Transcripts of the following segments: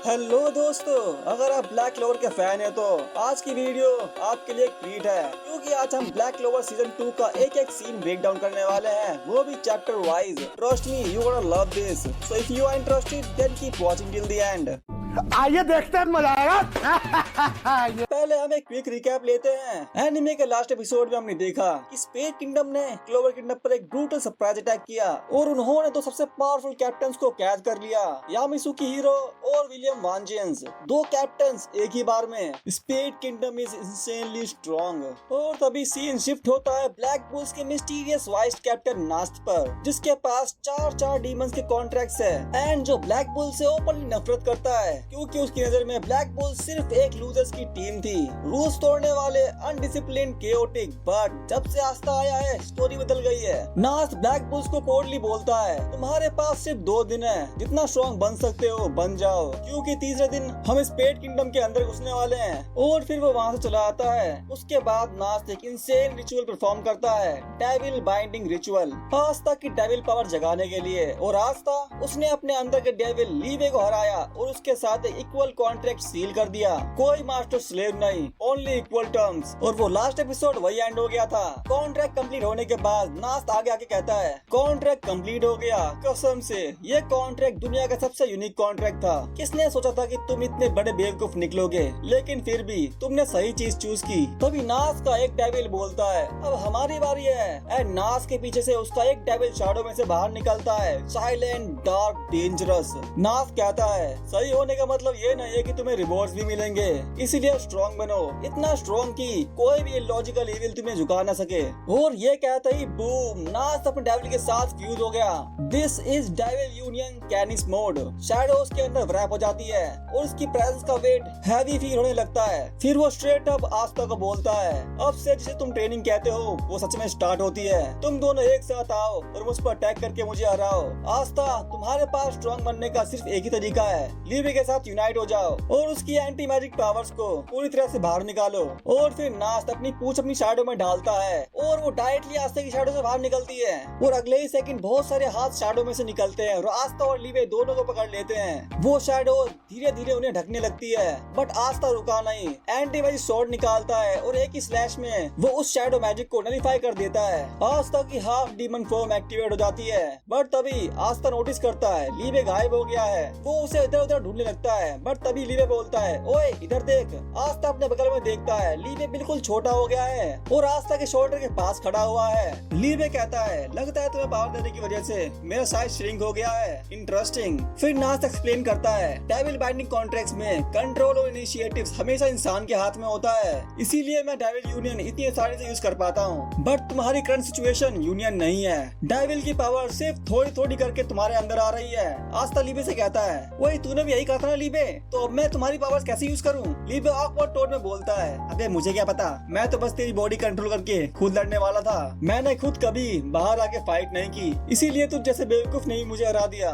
Hello दोस्तों, अगर आप ब्लैक क्लोवर के फैन है तो आज की वीडियो आपके लिए एक ट्रीट है, क्योंकि आज हम ब्लैक क्लोवर सीजन 2 का एक एक सीन ब्रेक डाउन करने वाले हैं, वो भी chapter wise. Trust me, you gonna love this, so if you are interested then keep watching till the end. आइए देखते हैं, मजा आएगा। पहले हम एक क्विक रिकैप लेते हैं। एनिमे के लास्ट एपिसोड में हमने देखा कि स्पेस किंगडम ने क्लोवर किंगडम पर एक ब्रूटल सरप्राइज अटैक किया और उन्होंने तो सबसे पावरफुल कैप्टन्स को कैद कर लिया, यामिसुकी हीरो और विलियम वांजेंस, दो कैप्टन्स एक ही बार में। Space kingdom is insanely strong. और तभी सीन शिफ्ट होता है ब्लैक बुल्स के मिस्टीरियस वाइस कैप्टन नास्ट पर, जिसके पास चार डीमंस के कॉन्ट्रैक्ट्स है एंड जो ब्लैक बुल से ओपनली नफरत करता है, क्योंकि उसकी नजर में ब्लैक बुल सिर्फ एक लूजर्स की टीम थी, रूल्स तोड़ने वाले, अनडिसिप्लिन्ड, केओटिक। बट जब से आस्था आया है स्टोरी बदल गई है। नास्ट ब्लैक बुल्स को कोडली बोलता है, तुम्हारे पास सिर्फ 2 दिन है, जितना स्ट्रॉन्ग बन सकते हो बन जाओ, क्योंकि तीसरे दिन हम स्पेस किंगडम के अंदर घुसने वाले हैं। और फिर वो वहाँ से चला आता है। उसके बाद नास्ट एक इंसेन रिचुअल परफॉर्म करता है, डेविल बाइंडिंग रिचुअल, आस्था की डेविल पावर जगाने के लिए। और आस्था उसने अपने अंदर के डेविल लीवे को हराया और उसके साथ इक्वल कॉन्ट्रैक्ट सील कर दिया, कोई मास्टर स्लेव नहीं, ओनली इक्वल टर्म्स। और वो लास्ट एपिसोड वही एंड हो गया था। कॉन्ट्रैक्ट कंप्लीट होने के बाद नास्ट आगे आके कहता है, कॉन्ट्रैक्ट कंप्लीट हो गया, कसम से ये कॉन्ट्रैक्ट दुनिया का सबसे यूनिक कॉन्ट्रैक्ट था। किसने सोचा था कि तुम इतने बड़े बेवकूफ निकलोगे, लेकिन फिर भी तुमने सही चीज चूज की। तभी नास्ट का एक डेविल बोलता है, अब हमारी बारी है। एंड नास्ट के पीछे से उसका एक डेविल शैडो में से बाहर निकलता है, साइलेंट, डार्क, डेंजरस। नास्ट कहता है, सही होने का मतलब ये नहीं है कि तुम्हें रिवॉर्ड्स भी मिलेंगे, इसीलिए स्ट्रॉन्ग बनो, इतना स्ट्रॉन्ग कि कोई भी इलॉजिकल इविल तुम्हें झुका ना सके। और ये कहते ही बूम, नास्ट अपने डेविल के साथ फ्यूज हो गया। This is devil union कैनिस mode. Shadows के अंदर रैप हो जाती है और उसकी प्रेजेंस का वेट हैवी फील होने लगता है। फिर वो स्ट्रेट अप आस्था को बोलता है, अब से जिसे तुम ट्रेनिंग कहते हो वो सच में स्टार्ट होती है। तुम दोनों एक साथ आओ और मुझ पर अटैक करके मुझे हराओ। आस्था, तुम्हारे पास स्ट्रॉन्ग बनने का सिर्फ एक ही तरीका है, लीवे के साथ यूनाइट हो जाओ और उसकी एंटी मैजिक पावर्स को पूरी तरह से बाहर निकालो। और फिर नास्ट अपनी पूंछ अपनी शैडो में डालता है और वो डायरेक्टली आस्था की शैडो से बाहर निकलती है। और अगले ही सेकंड बहुत सारे हाथ शैडो में से निकलते हैं और आस्था और लीवे दोनों को पकड़ लेते हैं। वो शैडो धीरे धीरे उन्हें ढकने लगती है, बट आस्था रुका नहीं, एंटी मैजिक स्वॉर्ड निकालता है और एक ही स्लैश में वो उस शैडो मैजिक को नलिफाई कर देता है। आस्था की हाफ डीमन फॉर्म एक्टिवेट हो जाती है, बट तभी आस्था नोटिस करता है लीवे गायब हो गया है। वो उसे इधर उधर ढूंढने लगता है, बट तभी लीवे बोलता है, ओए इधर देख। आस्था अपने बगल में देखता है, लीवे बिल्कुल छोटा हो गया है और आस्था के शोल्डर के पास खड़ा हुआ है। लीवे कहता है, लगता है तुम्हें पावर देने की वजह से मेरा साइज श्रिंक हो गया है, इंटरेस्टिंग। फिर नास्ट एक्सप्लेन करता है, डेविल बाइंडिंग कॉन्ट्रैक्ट्स में कंट्रोल और इनिशिएटिव्स हमेशा इंसान के हाथ में होता है, इसीलिए मैं डेविल यूनियन इतनी आसानी से यूज कर पाता हूँ। बट तुम्हारी करंट सिचुएशन यूनियन नहीं है, डेविल की पावर सिर्फ थोड़ी थोड़ी करके तुम्हारे अंदर आ रही है। आस्था लीवे से कहता है, वही तूने भी यही कहा था ना लीवे, तो अब मैं तुम्हारी पावर्स कैसे यूज करूं? लीवे ऑकवर्ड टोन में बोलता है, अबे मुझे क्या पता, मैं तो बस तेरी बॉडी कंट्रोल करके खुद लड़ने वाला था, मैंने खुद कभी बाहर आके फाइट नहीं की, इसीलिए तुझ जैसे बेवकूफ नहीं मुझे हरा दिया।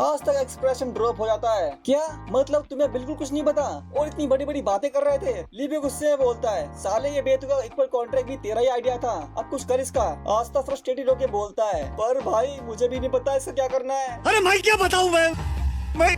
आज तक एक्सप्रेशन ड्रॉप हो जाता है, क्या मतलब तुम्हें बिल्कुल कुछ नहीं पता और इतनी बड़ी बड़ी बातें कर रहे थे? लीवे गुस्से में बोलता है, साले ये बेतुका इक्वल कॉन्ट्रैक्ट भी तेरा ही आइडिया था, अब कुछ कर इसका। आस्था फ्रस्ट्रेटेड होके बोलता है, पर भाई मुझे भी नहीं पता इसका क्या करना है। अरे मैं क्या बताऊं, मैं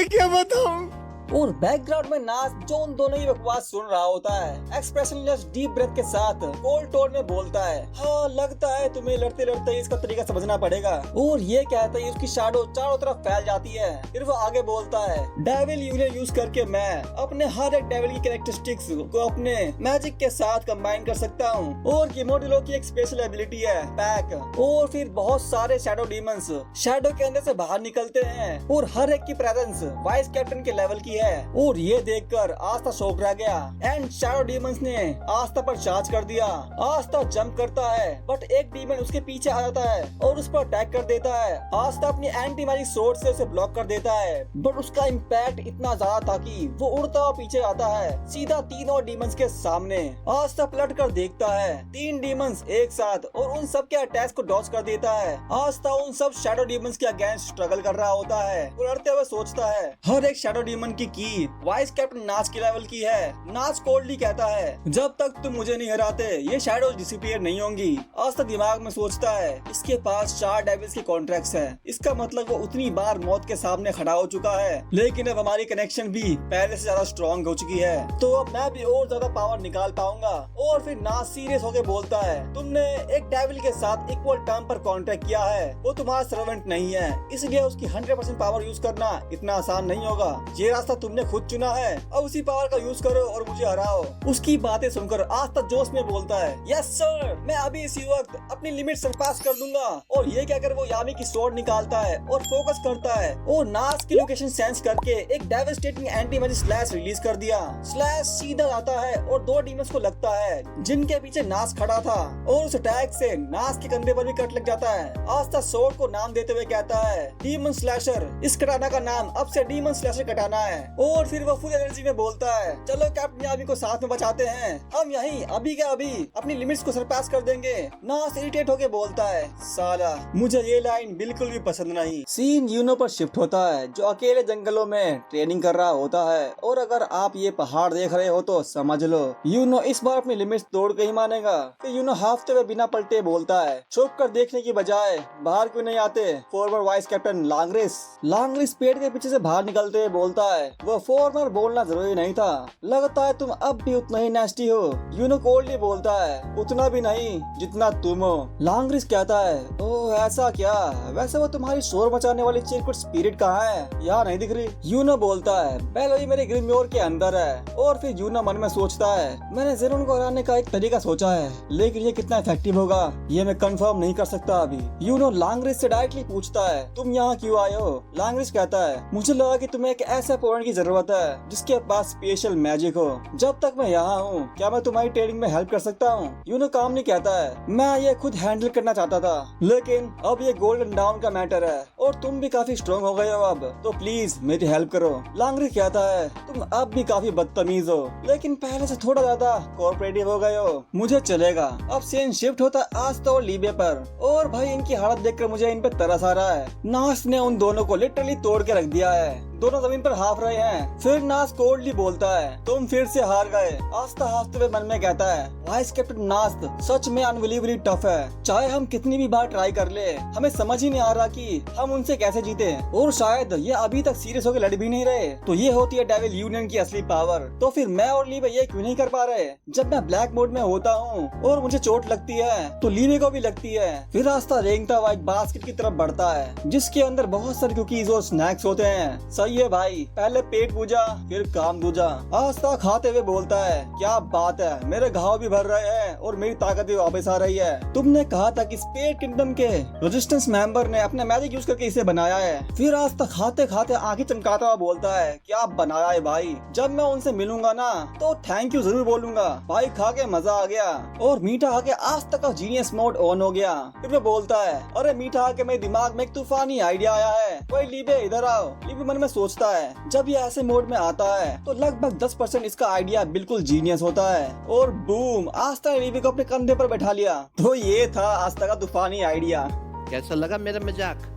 क्या बताऊं। और बैकग्राउंड में नास्ट जो उन दोनों ही बकवास सुन रहा होता है, एक्सप्रेशनलेस डीप ब्रेथ के साथ कोल्ड टोन में बोलता है, हाँ लगता है तुम्हें लड़ते लड़ते इसका तरीका समझना पड़ेगा। और ये कहता है उसकी शैडो चारों तरफ फैल जाती है। फिर वो आगे बोलता है, डेविल यूनियन यूज करके मैं अपने हर एक डेविल की कैरेक्टरिस्टिक्स को अपने मैजिक के साथ कंबाइन कर सकता हूँ। और किमोडिलो की एक स्पेशल एबिलिटी है पैक। और फिर बहुत सारे शैडो डीमंस शैडो के अंदर से बाहर निकलते हैं और हर एक की प्रेजेंस वाइस कैप्टन के लेवल की है। और ये देखकर आस्था शॉक रह गया एंड शैडो डीमंस ने आस्था पर चार्ज कर दिया। आस्था जंप करता है, बट एक डीमन उसके पीछे आ जाता है और उस पर अटैक कर देता है। आस्था अपनी एंटी मैजिक स्वॉर्ड से उसे ब्लॉक कर देता है, बट उसका इम्पैक्ट इतना ज्यादा था कि वो उड़ता हुआ पीछे आता है सीधा 3 और डीमंस के सामने। आस्था पलट कर देखता है, 3 डीमंस एक साथ और उन सब के अटैक को डॉज कर देता है। आस्था उन सब शैडो डीमंस के अगेंस्ट स्ट्रगल कर रहा होता है और लड़ते हुए सोचता है, हर एक शैडो डीमन की की वाइस कैप्टन नाज के लेवल की है। नाज कोल्डली कहता है, जब तक तुम मुझे नहीं हराते ये शैडोज डिसअपीयर नहीं होंगी। आस्था दिमाग में सोचता है, इसके पास 4 डेविल्स के कॉन्ट्रैक्ट्स है, इसका मतलब वो उतनी बार मौत के सामने खड़ा हो चुका है, लेकिन अब हमारी कनेक्शन भी पहले से ज्यादा स्ट्रॉन्ग हो चुकी है, तो अब मैं भी और ज्यादा पावर निकाल पाऊंगा। और फिर नाज सीरियस होके बोलता है, तुमने एक डेविल के साथ इक्वल टर्म पर कॉन्ट्रैक्ट किया है, वो तुम्हारा सर्वेंट नहीं है, इसलिए उसकी 100% पावर यूज करना इतना आसान नहीं होगा। ये रास्ता तुमने खुद चुना है, अब उसी पावर का यूज करो और मुझे हराओ। उसकी बातें सुनकर आस्था जोश में बोलता है, यस सर, मैं अभी इसी वक्त अपनी लिमिट सरपास कर दूंगा। और ये कहकर वो यामी की स्वॉर्ड निकालता है और फोकस करता है और नाज की लोकेशन सेंस करके एक devastating anti magic slash release कर दिया। स्लैश सीधा आता है और 2 डीमंस को लगता है जिनके पीछे नाज खड़ा था, और उस अटैक से नाज के कंधे पर भी कट लग जाता है। आस्था स्वॉर्ड को नाम देते हुए कहता है, डीमन स्लैशर, इस कटाना का नाम अब से डीमन स्लैशर कटाना है। और फिर वो फुल एनर्जी में बोलता है, चलो कैप्टन यामी को साथ में बचाते हैं, हम यहीं अभी के अभी अपनी लिमिट्स को सरपास कर देंगे। नाज इरिटेट होके बोलता है, साला मुझे ये लाइन बिल्कुल भी पसंद नहीं। सीन यूनो पर शिफ्ट होता है जो अकेले जंगलों में ट्रेनिंग कर रहा होता है, और अगर आप ये पहाड़ देख रहे हो तो समझ लो यूनो इस बार अपनी लिमिट्स तोड़ के ही मानेगा। फिर यूनो हाफते हुए बिना पलटे बोलता है, छुप कर देखने की बजाय बाहर क्यों नहीं आते फॉर्मर वाइस कैप्टन लांग्रिस पेड़ के पीछे से बाहर निकलते हुए बोलता है, वो फॉर्मर बोलना जरूरी नहीं था, लगता है तुम अब भी उतना ही नेस्टी हो। यूनो कोल्डली बोलता है, उतना भी नहीं जितना तुम हो। लांग्रिस कहता है, ओह ऐसा क्या, वैसे वो तुम्हारी शोर मचाने वाली चिरकुट स्पिरिट कहाँ है, यहाँ नहीं दिख रही। यूनो बोलता है, पहले ही मेरे ग्रिमयोर के अंदर है। और फिर यूनो मन में सोचता है, मैंने ज़ेरोन को हराने का एक तरीका सोचा है, लेकिन ये कितना इफेक्टिव होगा ये मैं कंफर्म नहीं कर सकता अभी। यूनो लांग्रिस से डायरेक्टली पूछता है, तुम यहाँ क्यों आए हो? लांग्रिस कहता है, मुझे लगा कि तुम्हें एक ऐसे अपोनेंट की जरूरत है जिसके पास स्पेशल मैजिक हो। जब तक मैं यहाँ हूँ क्या मैं तुम्हारी ट्रेनिंग में हेल्प कर सकता हूँ? यूनो कामली कहता है, मैं ये खुद हैंडल करना चाहता था, लेकिन अब ये गोल्डन डाउन का मैटर है और तुम भी काफी स्ट्रॉन्ग हो गए हो अब, तो प्लीज मेरी हेल्प करो। लांग्रिस कहता है, तुम अब भी काफी बदतमीज हो, लेकिन पहले से थोड़ा ज्यादा कोऑपरेटिव हो गए हो, मुझे चलेगा। अब सीन शिफ्ट होता आज तो लीबे पर, और भाई इनकी हालत देखकर मुझे इन पे तरस आ रहा है। नास ने उन दोनों को लिटरली तोड़ के रख दिया है, दोनों जमीन पर हाफ रहे हैं। फिर नास कोल्डली बोलता है, तुम फिर से हार गए। आस्था हाफते हुए मन में कहता है, वाइस कैप्टन नास सच में अनबिलीवेबली टफ है, चाहे हम कितनी भी बार ट्राई कर ले, हमें समझ ही नहीं आ रहा कि हम उनसे कैसे जीते, और शायद ये अभी तक सीरियस होकर लड़ भी नहीं रहे। तो ये होती है डेविल यूनियन की असली पावर। तो फिर मैं और लीबे ये क्यों नहीं कर पा रहे? जब मैं ब्लैक मोड में होता हूँ और मुझे चोट लगती है तो लीबे को भी लगती है। फिर रास्ता रेंगता हुआ एक बास्केट की तरफ बढ़ता है जिसके अंदर बहुत सारी कुकीज और स्नैक्स होते हैं। सही है भाई, पहले पेट पूजा फिर काम दूजा। आस्था खाते हुए बोलता है, क्या बात है, मेरे घाव भी भर रहे हैं और मेरी ताकत भी वापस आ रही है। तुमने कहा था कि स्पेड किंगडम के रेजिस्टेंस मेंबर ने अपने मैजिक यूज करके इसे बनाया है। फिर आस्था खाते खाते आंखें चमकाता हुआ बोलता है, क्या बनाया है भाई, जब मैं उनसे मिलूंगा ना तो थैंक यू जरूर बोलूंगा। भाई खा के मजा आ गया और मीठा आके आस्था का जीनियस मोड ऑन हो गया। फिर वो बोलता है, अरे मीठा आके मेरे दिमाग में एक तूफानी आइडिया आया है, कोई लीबे इधर आओ। लीबे मन में सोचता है, जब ये ऐसे मोड में आता है तो लगभग 10% इसका आइडिया बिल्कुल जीनियस होता है। और बूम, आस्था ने लीबे को अपने कंधे पर बैठा लिया। तो ये था आस्था का तूफानी आइडिया। कैसा लगा मेरा मजाक?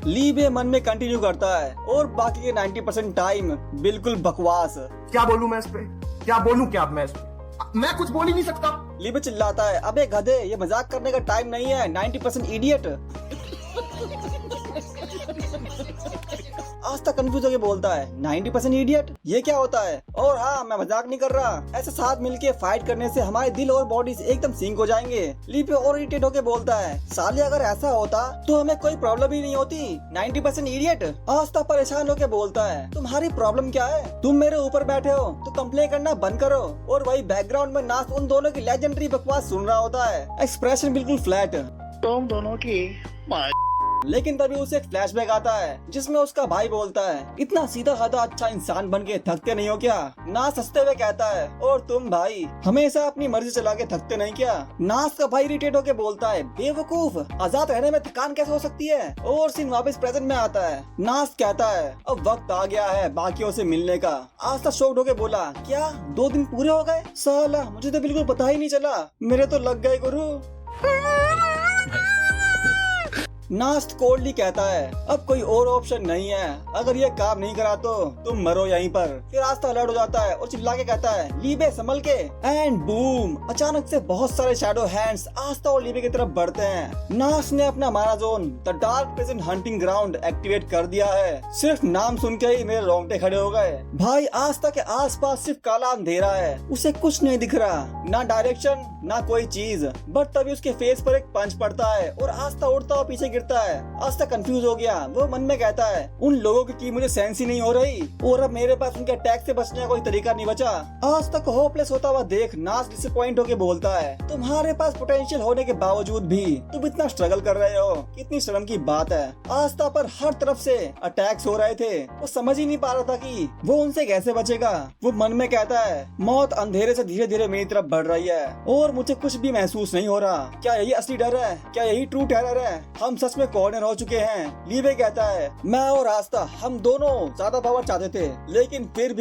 लीबे मन में कंटिन्यू करता है और बाकी के 90% टाइम बिल्कुल बकवास। क्या बोलूं मैं इस पे, क्या बोलूं क्या मैं इस पे? मैं कुछ बोल ही नहीं सकता। लीबे चिल्लाता है, अबे गधे, ये मजाक करने का टाइम नहीं है, 90% इडियट। आस्था कंफ्यूज होकर बोलता है, 90% इडियट, ये क्या होता है? और हाँ, मैं मजाक नहीं कर रहा, ऐसे साथ मिलके फाइट करने से हमारे दिल और बॉडी एकदम सिंक हो जाएंगे। लीपे और इरिटेट होकर बोलता है, साले अगर ऐसा होता तो हमें कोई प्रॉब्लम ही नहीं होती, 90% इडियट। आस्था परेशान होकर बोलता है, तुम्हारी प्रॉब्लम क्या है? तुम मेरे ऊपर बैठे हो तो कंप्लेन करना बंद करो। और वही बैकग्राउंड में नास उन दोनों की लेजेंडरी बकवास सुन रहा होता है, एक्सप्रेशन बिल्कुल फ्लैट। तुम दोनों की लेकिन तभी उसे एक फ्लैशबैक आता है जिसमें उसका भाई बोलता है, इतना सीधा साधा अच्छा इंसान बन के थकते नहीं हो क्या? नास हंसते हुए कहता है, और तुम भाई हमेशा अपनी मर्जी चला के थकते नहीं क्या? नास का भाई इरिटेट होके बोलता है, बेवकूफ, आजाद रहने में थकान कैसे हो सकती है? और सीन वापस प्रेजेंट में आता है। नास कहता है, अब वक्त आ गया है बाकियों से मिलने का। आस्था शॉक्ड होके बोला, क्या 2 दिन पूरे हो गए? साला मुझे तो बिल्कुल पता ही नहीं चला, मेरे तो लग गए गुरु। नास्ट कोल्डली कहता है अब कोई और ऑप्शन नहीं है, अगर ये काम नहीं करा तो तुम मरो यहीं पर। फिर आस्ता अलर्ट हो जाता है और चिल्ला के कहता है लीबे संभल के। एंड बूम, अचानक से बहुत सारे शैडो हैंड्स आस्ता और लीबे की तरफ बढ़ते हैं। नास्ट ने अपना मारा zone the dark present hunting ground activate कर दिया है। सिर्फ नाम सुन के ही मेरे रोंगटे खड़े हो गए। भाई आस्ता के आसपास सिर्फ काला अंधेरा है, उसे कुछ नहीं दिख रहा, ना डायरेक्शन ना कोई चीज। बट तभी उसके फेस पर एक पंच पड़ता है और आस्ता उड़ता हुआ पीछे गिरता है। आस्ता कंफ्यूज हो गया, वो मन में कहता है उन लोगों की मुझे सेंस ही नहीं हो रही और अब मेरे पास उनके अटैक से बचने का कोई तरीका नहीं बचा। आस्ता को होपलेस होता हुआ देख नास्ट डिसअपॉइंट होकर बोलता है तुम्हारे पास पोटेंशियल होने के बावजूद भी तुम इतना स्ट्रगल कर रहे हो, कितनी शर्म की बात है। आस्ता पर हर तरफ से अटैक्स हो रहे थे, वो समझ ही नहीं पा रहा था कि वो उनसे कैसे बचेगा। वो मन में कहता है मौत अंधेरे से धीरे धीरे मेरी तरफ बढ़ रही है और मुझे कुछ भी महसूस नहीं हो रहा। क्या यही असली डर है? क्या यही ट्रू टेरर है? हम सच में कॉर्नर हो चुके हैं। लीबे कहता है मैं और आस्ता हम दोनों ज्यादा पावर चाहते थे, लेकिन फिर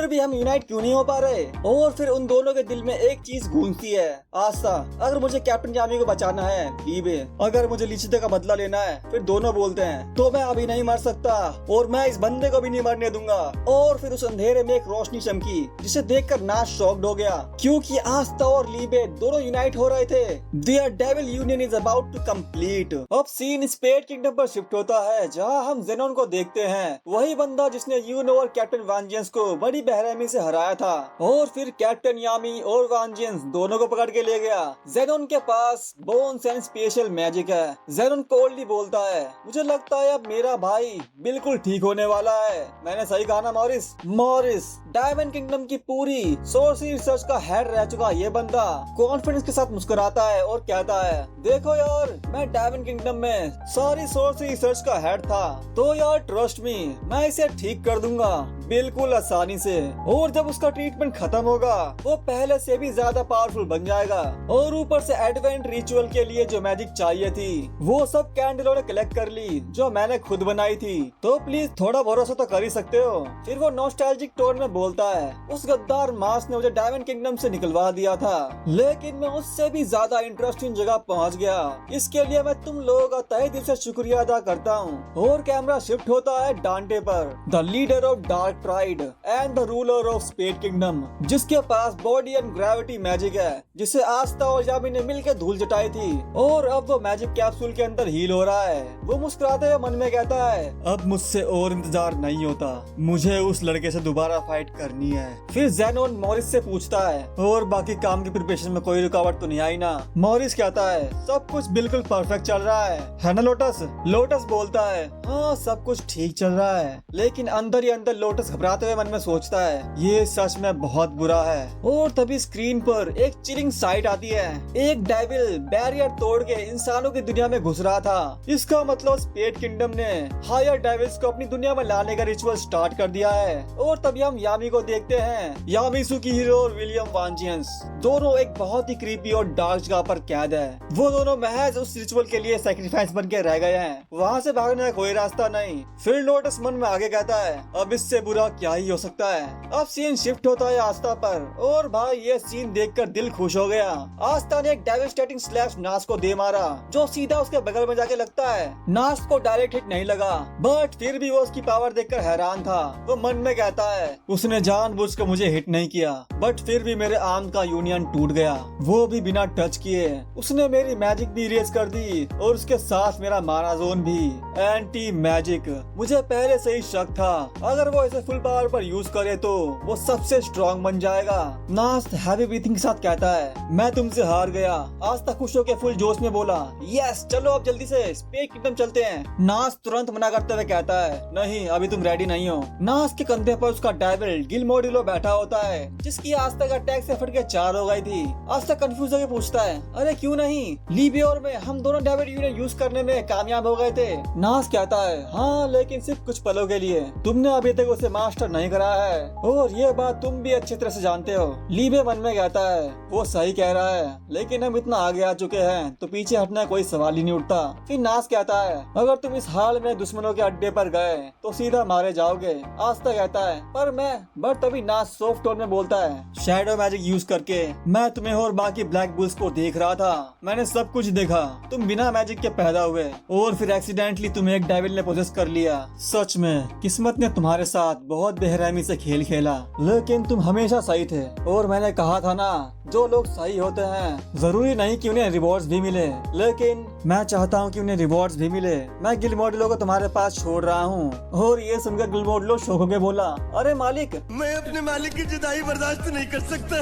भी हम यूनाइट क्यों नहीं हो पा रहे। और फिर उन दोनों के दिल में एक चीज गूंजती है, आस्ता अगर मुझे कैप्टन यामी को बचाना है, लीबे अगर मुझे लिचिते का बदला लेना है। फिर दोनों बोलते हैं तो मैं अभी नहीं मर सकता और मैं इस बंदे को भी नहीं मरने दूंगा। और फिर उस अंधेरे में एक रोशनी चमकी जिसे देखकर नाश शॉक्ड हो गया, क्योंकि आस्ता और लीबे दोनों यूनाइट हो रहे थे। Their devil union is about to complete. अब सीन स्पेड किंगडम पर शिफ्ट होता है, जहां हम जेनोन को देखते हैं, वही बंदा जिसने यूनो और कैप्टन वांजियंस को बड़ी बेरहमी से हराया था। और फिर कैप्टन यामी और वांजियंस दोनों को पकड़ के ले गया। जेनोन के पास बोन्स एंड स्पेशल मैजिक है। जेनोन कोल्डली बोलता है मुझे लगता है अब मेरा भाई बिल्कुल ठीक होने वाला है। मैंने सही कहा ना मॉरिस? मॉरिस डायमंड किंगडम की पूरी सोर्सरी रिसर्च का हेड रह चुका ये बंदा कॉन्फिडेंस के साथ मुस्कुराता है और कहता है देखो यार, मैं डायमंड किंगडम में सारी सोर्सरी रिसर्च का हेड था, तो यार ट्रस्ट मी मैं इसे ठीक कर दूंगा बिल्कुल आसानी से। और जब उसका ट्रीटमेंट खत्म होगा वो पहले से भी ज्यादा पावरफुल बन जाएगा। और ऊपर से एडवेंट रिचुअल के लिए जो मैजिक चाहिए थी वो सब कैंडलों ने कलेक्ट कर ली जो मैंने खुद बनाई थी, तो प्लीज थोड़ा भरोसा तो कर ही सकते हो। फिर वो नॉस्टैल्जिक टोन में बोलता है उस गद्दार मास ने मुझे डायमंड किंगडम से निकलवा दिया था, लेकिन मैं उससे भी ज्यादा इंटरेस्टिंग जगह पहुंच गया। इसके लिए मैं तुम लोगों का तहे दिल से शुक्रिया अदा करता हूँ। और कैमरा शिफ्ट होता है डांटे पर, the leader of Dark Triad and the ruler of Spade Kingdom, जिसके पास बॉडी एंड ग्रेविटी मैजिक है, जिसे आस्ता और यामी ने मिलकर धूल जटाई थी। और अब वो मैजिक कैप्सूल के अंदर हील हो रहा है। वो मुस्कुराते हुए मन में कहता है अब मुझसे और इंतजार नहीं होता, मुझे उस लड़के से दोबारा फाइट करनी है। फिर जेनोन मॉरिस से पूछता है और बाकी काम की प्रिपरेशन में कोई रुकावट तो नहीं आई ना? मॉरिस कहता है सब कुछ बिल्कुल परफेक्ट चल रहा है ना लोटस? लोटस बोलता है हाँ सब कुछ ठीक चल रहा है, लेकिन अंदर ही अंदर लोटस घबराते हुए मन में सोचता है ये सच में बहुत बुरा है। और तभी स्क्रीन पर एक चिलिंग साइट आती है। एक डेविल बैरियर तोड़ के इंसानों की दुनिया में घुस रहा था। इसका मतलब स्पेड किंगडम ने हायर डेविल्स को अपनी दुनिया में लाने का रिचुअल स्टार्ट कर दिया है। और तभी हम यामी को देखते हैं। यामिसु की हीरो और विलियम वांजियंस दोनों एक बहुत ही क्रीपी और डार्क जगह पर कैद है। वो दोनों महज उस रिचुअल के लिए सैक्रिफाइस बन के रह गए हैं, वहाँ से भागने का कोई रास्ता नहीं। फिर लोटस मन में आगे कहता है अब इससे बुरा क्या ही हो सकता है। अब सीन शिफ्ट होता है आस्था पर, और भाई ये सीन देखकर दिल खुश हो गया। आस्था ने एक डेविस्टेटिंग स्लैश नास को दे मारा जो सीधा उसके बगल में जाके लगता है। नास को डायरेक्ट हिट नहीं लगा, बट फिर भी वो उसकी पावर देखकर हैरान था। वो मन में कहता है उसने जानबूझकर मुझे हिट नहीं किया, बट फिर भी मेरे आर्म का यूनियन टूट गया, वो भी बिना टच किए। उसने मेरी मैजिक भी इरेज कर दी और उसके साथ मेरा माना जोन भी। एंटी मैजिक, मुझे पहले से ही शक था अगर वो इसे फुल पावर पर यूज करे तो वो सबसे स्ट्रॉन्ग बन जाएगा। नास्ट हैवी ब्रीथिंग के साथ कहता है मैं तुमसे हार गया। आस्था खुश होकर फुल जोश में बोला यस चलो अब जल्दी से स्पेड किंगडम चलते हैं। नास्ट तुरंत मना करते हुए कहता है नहीं अभी तुम रेडी नहीं हो। नास्ट के कंधे पर उसका डेविल गिलमोडिलो बैठा होता है, जिसकी आस्था का अटैक से फट के 4 हो गई थी। आस्था कंफ्यूज होकर पूछता है अरे क्यों नहीं? लीबे और मैं हम दोनों डेविल यूनियन यूज करने में कामयाब हो गए थे। नास्ट कहता है हाँ लेकिन सिर्फ कुछ पलों के लिए, तुमने अभी तक उसे मास्टर नहीं कराया है और ये बात तुम भी अच्छी तरह से जानते हो। लीबे मन में कहता है वो सही कह रहा है, लेकिन हम इतना आगे आ चुके हैं तो पीछे हटना कोई सवाल ही नहीं उठता। फिर नास कहता है अगर तुम इस हाल में दुश्मनों के अड्डे पर गए तो सीधा मारे जाओगे। आस्था कहता है पर मैं, बट तभी नास सॉफ्ट टोन में बोलता है शैडो मैजिक यूज करके मैं तुम्हें और बाकी ब्लैक बुल्स को देख रहा था। मैंने सब कुछ देखा। तुम बिना मैजिक के पैदा हुए और फिर एक्सीडेंटली तुम्हें एक डेविल ने पोजेस कर लिया। सच में किस्मत ने तुम्हारे साथ बहुत बेरहमी से खेल खेला, लेकिन तुम हमेशा सही थे। और मैंने कहा था ना, जो लोग सही होते हैं जरूरी नहीं कि उन्हें रिवॉर्ड्स भी मिले, लेकिन मैं चाहता हूँ कि उन्हें रिवॉर्ड्स भी मिले। मैं गिलमोडलो को तुम्हारे पास छोड़ रहा हूँ। और ये सुनकर गिलमोडलो शौक होकर बोला, अरे मालिक, मैं अपने मालिक की जुदाई बर्दाश्त नहीं कर सकता।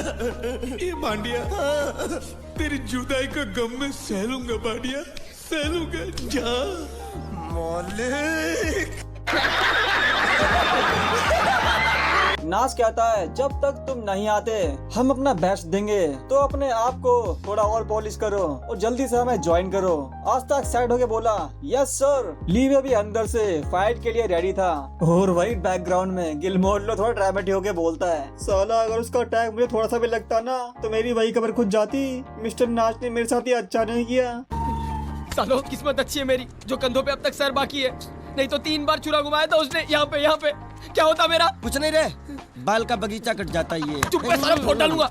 ये बांडिया, तेरी जुदाई का गम मैं सह लूंगा बांडिया, सह लूंगा। जा मालिक। नास कहता है, जब तक तुम नहीं आते हम अपना बेस्ट देंगे, तो अपने आप को थोड़ा और पॉलिश करो और जल्दी से हमें ज्वाइन करो। आस्ता एक्साइट होके बोला, यस सर। लीवे भी अंदर से फाइट के लिए रेडी था। और वही बैकग्राउंड में गिलमोडलो थोड़ा ड्रामेटिक होके बोलता है, साला अगर उसका अटैक मुझे थोड़ा सा भी लगता ना तो मेरी वही खबर खुद जाती। मिस्टर नाच ने मेरे साथ ये अच्छा नहीं किया। सालो किस्मत अच्छी है मेरी, जो कंधों पे अब तक सर बाकी है, नहीं तो 3 बार छुरा घुमाया था उसने। यहाँ पे क्या होता मेरा? कुछ नहीं रे, बाल का बगीचा कट जाता ये। चुप कर साला, फोड़ डालूंगा।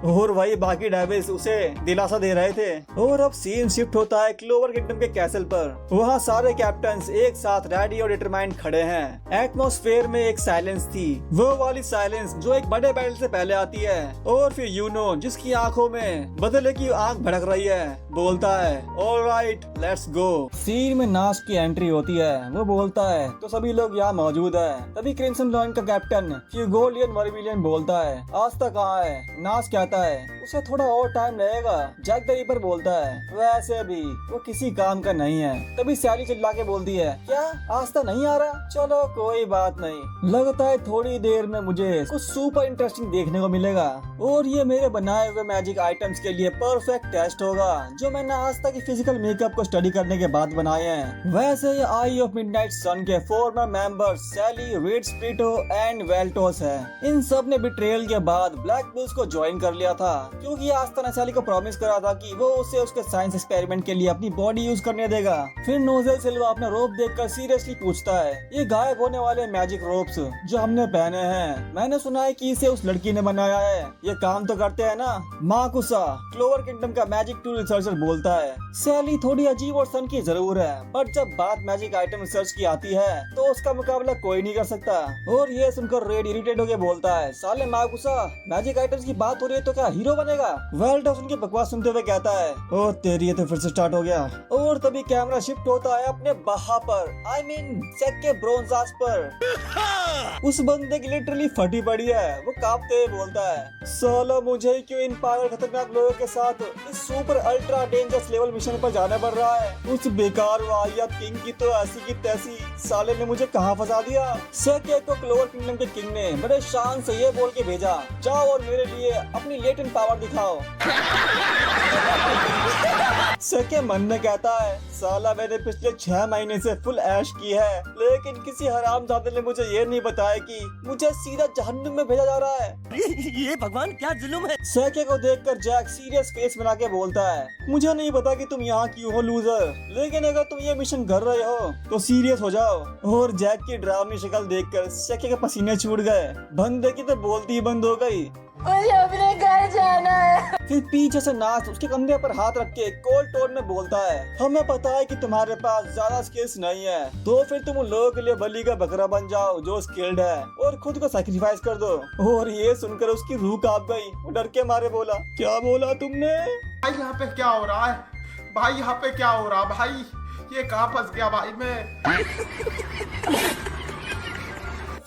और वही बाकी डेविल्स उसे दिलासा दे रहे थे। और अब सीन शिफ्ट होता है क्लोवर किंगडम के कैसल पर। वहाँ सारे कैप्टन्स एक साथ रेडी और डिटरमाइंड खड़े हैं। एटमॉस्फेयर में एक साइलेंस थी, वो वाली साइलेंस जो एक बड़े बैटल से पहले आती है। और फिर यूनो, जिसकी आंखों में बदले की आंख भड़क रही है, बोलता है, ऑलराइट लेट्स गो। सीन में नाश की एंट्री होती है। वो बोलता है, तो सभी लोग यहाँ मौजूद है। तभी क्रिम्सन लॉयन का कैप्टन फ्यूगोलियन मर्विलियन बोलता है, आज तक कहाँ है? नाश कहता है, उसे थोड़ा और टाइम लगेगा। जैक द रीपर बोलता है, वैसे भी वो किसी काम का नहीं है। तभी सैली चिल्ला के बोलती है, क्या आज तक नहीं आ रहा? चलो कोई बात नहीं, लगता है थोड़ी देर में मुझे कुछ सुपर इंटरेस्टिंग देखने को मिलेगा। और ये मेरे बनाए हुए मैजिक आइटम्स के लिए परफेक्ट टेस्ट होगा, जो मैंने आज तक फिजिकल मेकअप को स्टडी करने के बाद बनाए हैं। वैसे ये आई ऑफ मिडनाइट सन के फॉर्मर मेंबर्स सैली, रेड स्प्रिटो एंड वेल्टोस है। इन सब ने बिट्रेयल के बाद ब्लैक बुल्स को ज्वाइन कर लिया था, क्योंकि आस्था ने सैली को प्रॉमिस करा था कि वो उसे उसके साइंस एक्सपेरिमेंट के लिए अपनी बॉडी यूज करने देगा। फिर नोजेल सिल्वा अपना रोप देखकर सीरियसली पूछता है, ये गायब होने वाले मैजिक रोप्स जो हमने पहने हैं, मैंने सुना है कि इसे उस लड़की ने बनाया है, ये काम तो करते हैं ना? माकुसा, क्लोवर किंगडम का मैजिक टूल रिसर्चर बोलता है। सैली थोड़ी अजीब और सन की जरूर है, पर जब बात मैजिक आइटम रिसर्च की आती है तो उसका मुकाबला कोई नहीं कर सकता। और ये सुनकर रेड इरिटेट होकर बोलता है, साले माकुसा, मैजिक आइटम्स की बात हो रही है तो क्या हीरो बनेगा? वेल्टोस उनकी बकवास सुनते हुए कहता है, ओ तेरी, ये तो फिर से स्टार्ट हो गया। और तभी कैमरा शिफ्ट होता है अपने बहा पर, आई मीन चेक के ब्रोंजास पर। उस बंदे की लिटरली फटी पड़ी है। वो कांपते हुए बोलता है, साला मुझे क्यों इन पागल खतरनाक लोगों के साथ इस super ultra dangerous level mission पर जाना पड़ रहा है? उस बेकार वाहियात किंग की तो ऐसी की तैसी साले ने मुझे कहाँ फंसा दिया। सेके को क्लोवर किंगडम के किंग ने बड़े शान से ये बोल के भेजा, जाओ और मेरे लिए अपनी लेटेंट पावर दिखाओ। सेके मन में कहता है, साला मैंने पिछले 6 महीने से फुल ऐश की है, लेकिन किसी हरामजादे ने मुझे ये नहीं बताया कि मुझे सीधा जहन्नुम में भेजा जा रहा है। ये भगवान क्या जुल्म है। सेके को देखकर जैक सीरियस फेस बना के बोलता है, मुझे नहीं पता कि तुम यहाँ क्यों हो लूजर, लेकिन अगर तुम ये मिशन कर रहे हो तो सीरियस हो जाओ। और जैक की डरावनी शक्ल देखकर सेके के पसीने छूट गए। बंदे की तो बोलती ही बंद हो गई। मुझे अपने घर जाना है। फिर पीछे से नाच उसके कंधे पर हाथ रख के कोल्ड टोन में बोलता है, हमें पता है कि तुम्हारे पास ज्यादा स्किल्स नहीं है, तो फिर तुम उन लोगों के लिए बलि का बकरा बन जाओ जो स्किल्ड है और खुद को सैक्रिफाइस कर दो। और ये सुनकर उसकी रूह कांप गई। वो डर के मारे बोला, क्या बोला तुमने? भाई यहाँ पे क्या हो रहा है? भाई यहाँ पे क्या हो रहा है? भाई ये कहाँ फंस गया भाई मैं?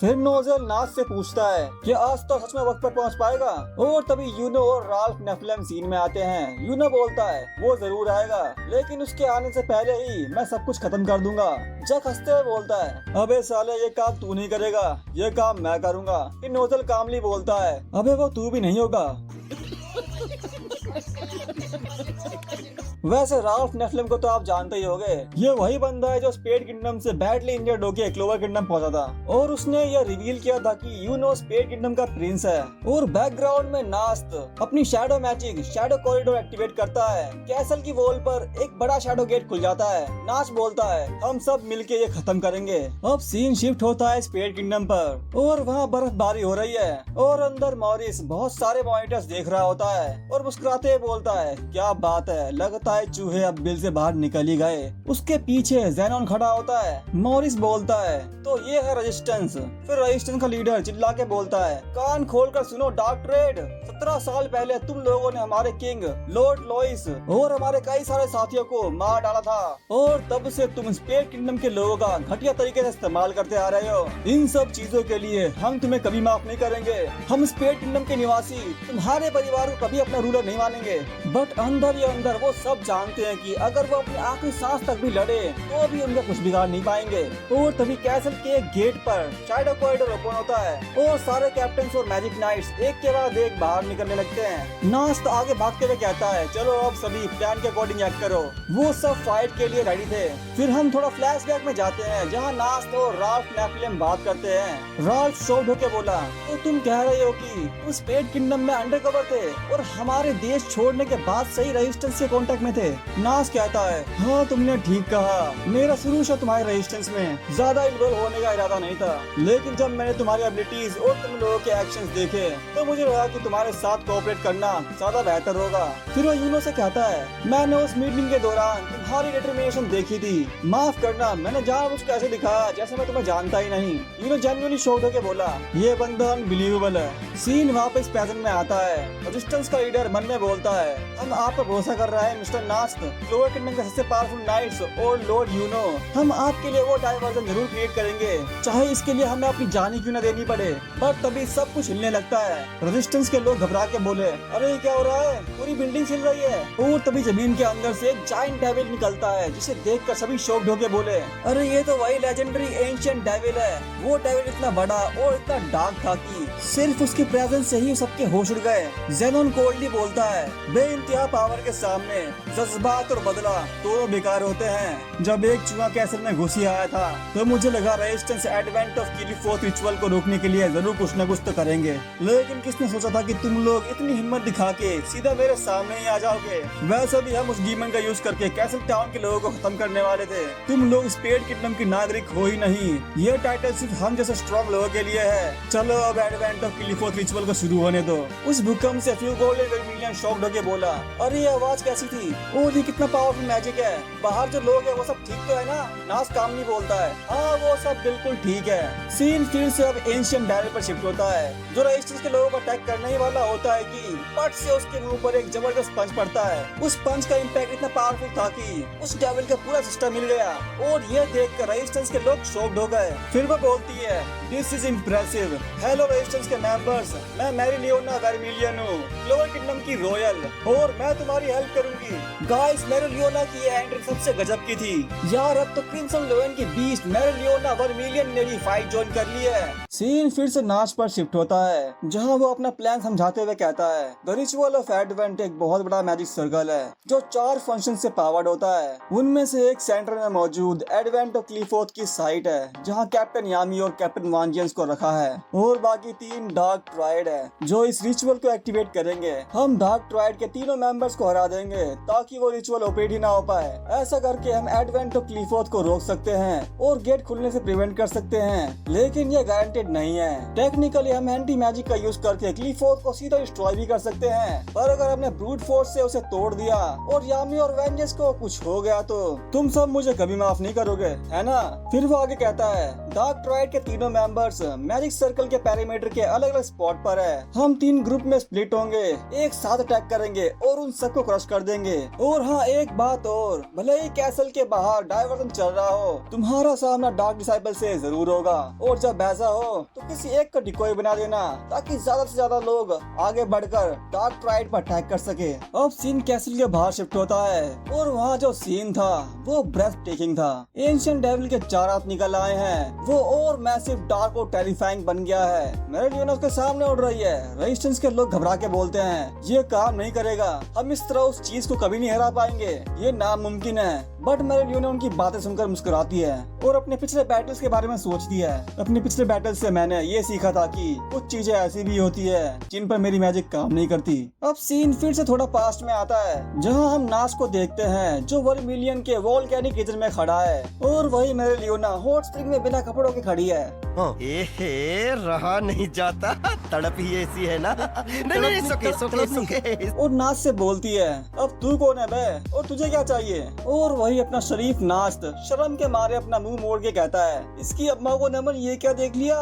फिर नोजेल नाच से पूछता है कि आज तो सच में वक्त पर पहुंच पाएगा। और तभी यूनो और राल्फ नेफिलिम सीन में आते हैं। यूनो बोलता है, वो जरूर आएगा, लेकिन उसके आने से पहले ही मैं सब कुछ खत्म कर दूंगा। जैक हंसते हुए बोलता है, अबे साले ये काम तू नहीं करेगा, ये काम मैं करूंगा। फिर नोजेल कामली बोलता है, अबे वो तू भी नहीं होगा। वैसे राल्फ नेफलिम को तो आप जानते ही होंगे, ये वही बंदा है जो स्पेड किंगडम से बैडली इंजर्ड होके क्लोवर किंगडम पहुंचा था और उसने यह रिवील किया था कि यूनो स्पेड किंगडम का प्रिंस है। और बैकग्राउंड में नास्ट अपनी shadow magic shadow corridor activate करता है। कैसल की वॉल पर एक बड़ा शैडो गेट खुल जाता है। नास्ट बोलता है हम सब मिलके ये खत्म करेंगे। अब सीन शिफ्ट होता है स्पेड किंगडम पर और वहाँ बर्फबारी हो रही है और अंदर मॉरिस बहुत सारे मॉनिटर्स देख रहा होता है और मुस्कुराते हुए बोलता है क्या बात है, लगता है चूहे अब बिल से बाहर निकल ही गए। उसके पीछे ज़ेनॉन खड़ा होता है। मॉरिस बोलता है तो ये है रेजिस्टेंस। फिर रेजिस्टेंस का लीडर चिल्ला के बोलता है कान खोलकर सुनो डार्क ट्रेड, 17 साल पहले तुम लोगों ने हमारे किंग लॉर्ड लॉइस और हमारे कई सारे साथियों को मार डाला था और तब से तुम स्पेड किंगडम के लोगों का घटिया तरीके से इस्तेमाल करते आ रहे हो। इन सब चीजों के लिए हम तुम्हें कभी माफ नहीं करेंगे। हम स्पेड किंगडम के निवासी तुम्हारे परिवार को कभी अपना रूलर नहीं मानेंगे। बट अंदर ही अंदर वो सब जानते हैं कि अगर वो अपनी आखिरी सांस तक भी लड़े तो भी उनका कुछ बिगाड़ नहीं पाएंगे। और तभी कैसल के एक गेट पर शैडो कॉरिडोर ओपन होता है और सारे कैप्टन और मैजिक नाइट्स एक के बाद एक बाहर निकलने लगते हैं। नास्ट आगे भागते हुए कहता है चलो अब सभी प्लान के अकॉर्डिंग एक्ट करो। वो सब फाइट के लिए रेडी थे। फिर हम थोड़ा फ्लैशबैक में जाते हैं जहाँ नास्ट और राल्फ नेफलिम बात करते हैं। राल्फ शॉक्ड होकर बोला तो तुम कह रहे हो कि तुम स्पेड किंगडम में अंडरकवर थे और हमारे देश छोड़ने के बाद सही रेजिस्टेंस के कांटेक्ट में थे। नास्ट कहता है हाँ तुमने ठीक कहा, मेरा शुरू से तुम्हारे रेजिस्टेंस में ज्यादा इन्वॉल्व होने का इरादा नहीं था, लेकिन जब मैंने तुम्हारी एबिलिटीज और तुम लोगों के एक्शंस देखे तो मुझे लगा कि तुम्हारे साथ कोऑपरेट करना ज्यादा बेहतर होगा। फिर वो यूनो से कहता है मैंने उस मीटिंग के दौरान तुम्हारी डिटरमिनेशन देखी थी, माफ करना मैंने जानबूझ के ऐसे दिखाया जैसे मैं तुम्हें जानता ही नहीं। यूनो जेन्युइनली शॉक्ड होकर बोला ये बंदा अनबिलीवेबल है। सीन वापस प्रेजेंट में आता है। रेजिस्टेंस का लीडर मन में बोलता है हम आप पर भरोसा कर रहा है मिस्टर नास्ट, क्लोवर किंगडम के सबसे पावरफुल नाइट्स और लॉर्ड यूनो। हम आपके लिए वो डाइवर्जन जरूर क्रिएट करेंगे, चाहे इसके लिए हमें अपनी जान ही क्यों न देनी पड़े। पर तभी सब कुछ हिलने लगता है। रेजिस्टेंस के लोग घबरा के बोले अरे क्या हो रहा है, पूरी बिल्डिंग हिल रही है। और तभी जमीन के अंदर से एक जायंट डेविल निकलता है जिसे देखकर सभी शॉक्ड होके बोले अरे ये तो वही लेजेंडरी एंशिएंट डेविल है। वो डेविल इतना बड़ा और इतना डार्क था कि सिर्फ उसकी प्रेजेंस से ही सबके होश उड़ गए। ज़ेनॉन कोल्डली बोलता है बेइंतहा पावर के सामने जज्बात और बदला दोनों बेकार होते हैं। जब एक चूहा कैसल में घुस ही आया था तो मुझे लगा रेजिस्टेंस एडवेंट ऑफ किलीफोर्थ रिचुअल को रोकने के लिए जरूर कुछ न कुछ तो करेंगे, लेकिन किसने सोचा था कि तुम लोग इतनी हिम्मत दिखा के सीधा मेरे सामने ही आ जाओगे। वैसे भी हम उस डीमन का यूज करके कैसल टाउन के लोगों को खत्म करने वाले थे। तुम लोग स्पेड किंगडम की नागरिक हो ही नहीं। ये टाइटल सिर्फ हम जैसे स्ट्रॉन्ग लोगों के लिए है। चलो अब एडवेंट ऑफ किलीफोर्थ रिचुअल को शुरू होने दो। उस भूकंप से फ्यू गोल्डन वर्मिलियन शॉक्ड होके बोला अरे ये आवाज कैसी थी, और ये कितना पावरफुल मैजिक है। बाहर जो लोग है वो सब ठीक तो है ना? नास्ट काम नहीं बोलता है हाँ वो सब बिल्कुल ठीक है। सीन फिर से अब एंशिएंट डेविल पर शिफ्ट होता है जो रेजिस्टेंस के लोगों को अटैक करने ही वाला होता है कि पट से उसके मुंह पर एक जबरदस्त पंच पड़ता है। उस पंच का इम्पैक्ट इतना पावरफुल था कि उस डेविल का पूरा सिस्टम मिल गया और ये देखकर रेजिस्टेंस के लोग शॉक्ड हो गए। फिर वो बोलती है this is impressive. Hello resistance के मेंबर्स, मैं मैरी लियोना वर्मिलियन हूँ, क्लोवर किंगडम की रॉयल, और मैं तुम्हारी हेल्प करूंगी। गाइस मैरी लियोना की ये एंट्री सबसे गजब की थी यार। अब तो क्रिम्सन लोएन की बीस्ट मैरी लियोना वर्मिलियन ने भी फाइट ज्वाइन कर ली है। सीन फिर से नाच पर शिफ्ट होता है जहाँ वो अपना प्लान समझाते हुए कहता है द रिचुअल ऑफ एडवेंट एक बहुत बड़ा मैजिक सर्कल है जो 4 फंक्शन से पावर्ड होता है। उनमें से एक सेंटर में मौजूद एडवेंट ऑफ क्लीफोर्थ की साइट है जहाँ कैप्टन यामी और कैप्टन वांजियंस को रखा है, और बाकी 3 डार्क ट्राइड है जो इस रिचुअल को एक्टिवेट करेंगे। हम डार्क ट्राइड के तीनों मेंबर्स को हरा देंगे ताकि वो रिचुअल ऑपरेट ही ना हो पाए। ऐसा करके हम एडवेंट ऑफ क्लीफोर्थ को रोक सकते हैं और गेट खुलने से प्रिवेंट कर सकते हैं, लेकिन ये गारंटेड नहीं है। टेक्निकली हम एंटी मैजिक का यूज करके क्लीफोर्थ को सीधा डिस्ट्रॉय भी कर सकते हैं, पर अगर हमने ब्रूट फोर्स से उसे तोड़ दिया और यामी और वेंजेस को कुछ हो गया तो तुम सब मुझे कभी माफ नहीं करोगे, है ना? फिर वो आगे कहता है डार्क ट्राइड के तीनों मेंबर्स मैजिक सर्कल के पेरीमीटर के अलग अलग स्पॉट पर है। हम 3 ग्रुप में स्प्लिट होंगे, एक साथ अटैक करेंगे और उन सबको क्रश कर देंगे। और हाँ एक बात और, भले ही कैसल के बाहर डाइवर्जन चल रहा हो, तुम्हारा सामना डार्क डिसाइपल से जरूर होगा, और जब ऐसा हो तो किसी एक को डिकोय बना देना ताकि ज्यादा से ज्यादा लोग आगे बढ़कर डार्क ट्राइड पर अटैक कर सके। अब सीन कैसल के बाहर शिफ्ट होता है और वहाँ जो सीन था वो ब्रेथ टेकिंग था। एंशिएंट डेविल के 4 हाथ निकल आए हैं वो और मैसिव, डार्क और टेरिफाइंग बन गया है। मेरेलियोना उसके सामने उड़ रही है। रेजिस्टेंस के लोग घबरा के बोलते हैं ये काम नहीं करेगा, हम इस तरह उस चीज को कभी नहीं हरा पाएंगे, ये नामुमकिन है। बट मेरेलियोना उनकी बातें सुनकर मुस्कुराती है और अपने पिछले बैटल्स के बारे में सोचती है। अपने पिछले बैटल से मैंने ये सीखा था कि कुछ चीजें ऐसी भी होती है जिन पर मेरी मैजिक काम नहीं करती। अब सीन फिर से थोड़ा पास्ट में आता है जहाँ हम नास को देखते हैं जो वर्मिलियन के वोल्केनिक रीजन में खड़ा है और वही मेरेलियोना हॉट स्प्रिंग में बिना कपड़ों के खड़ी है। एहे, रहा नहीं जाता, तड़प ही ऐसी है ना। नहीं, सुके। और नाच से बोलती है अब तू कौन है बे और तुझे क्या चाहिए। और वही अपना शरीफ नास्त शर्म के मारे अपना मुंह मोड़ के कहता है इसकी अम्मा को नमन, ये क्या देख लिया।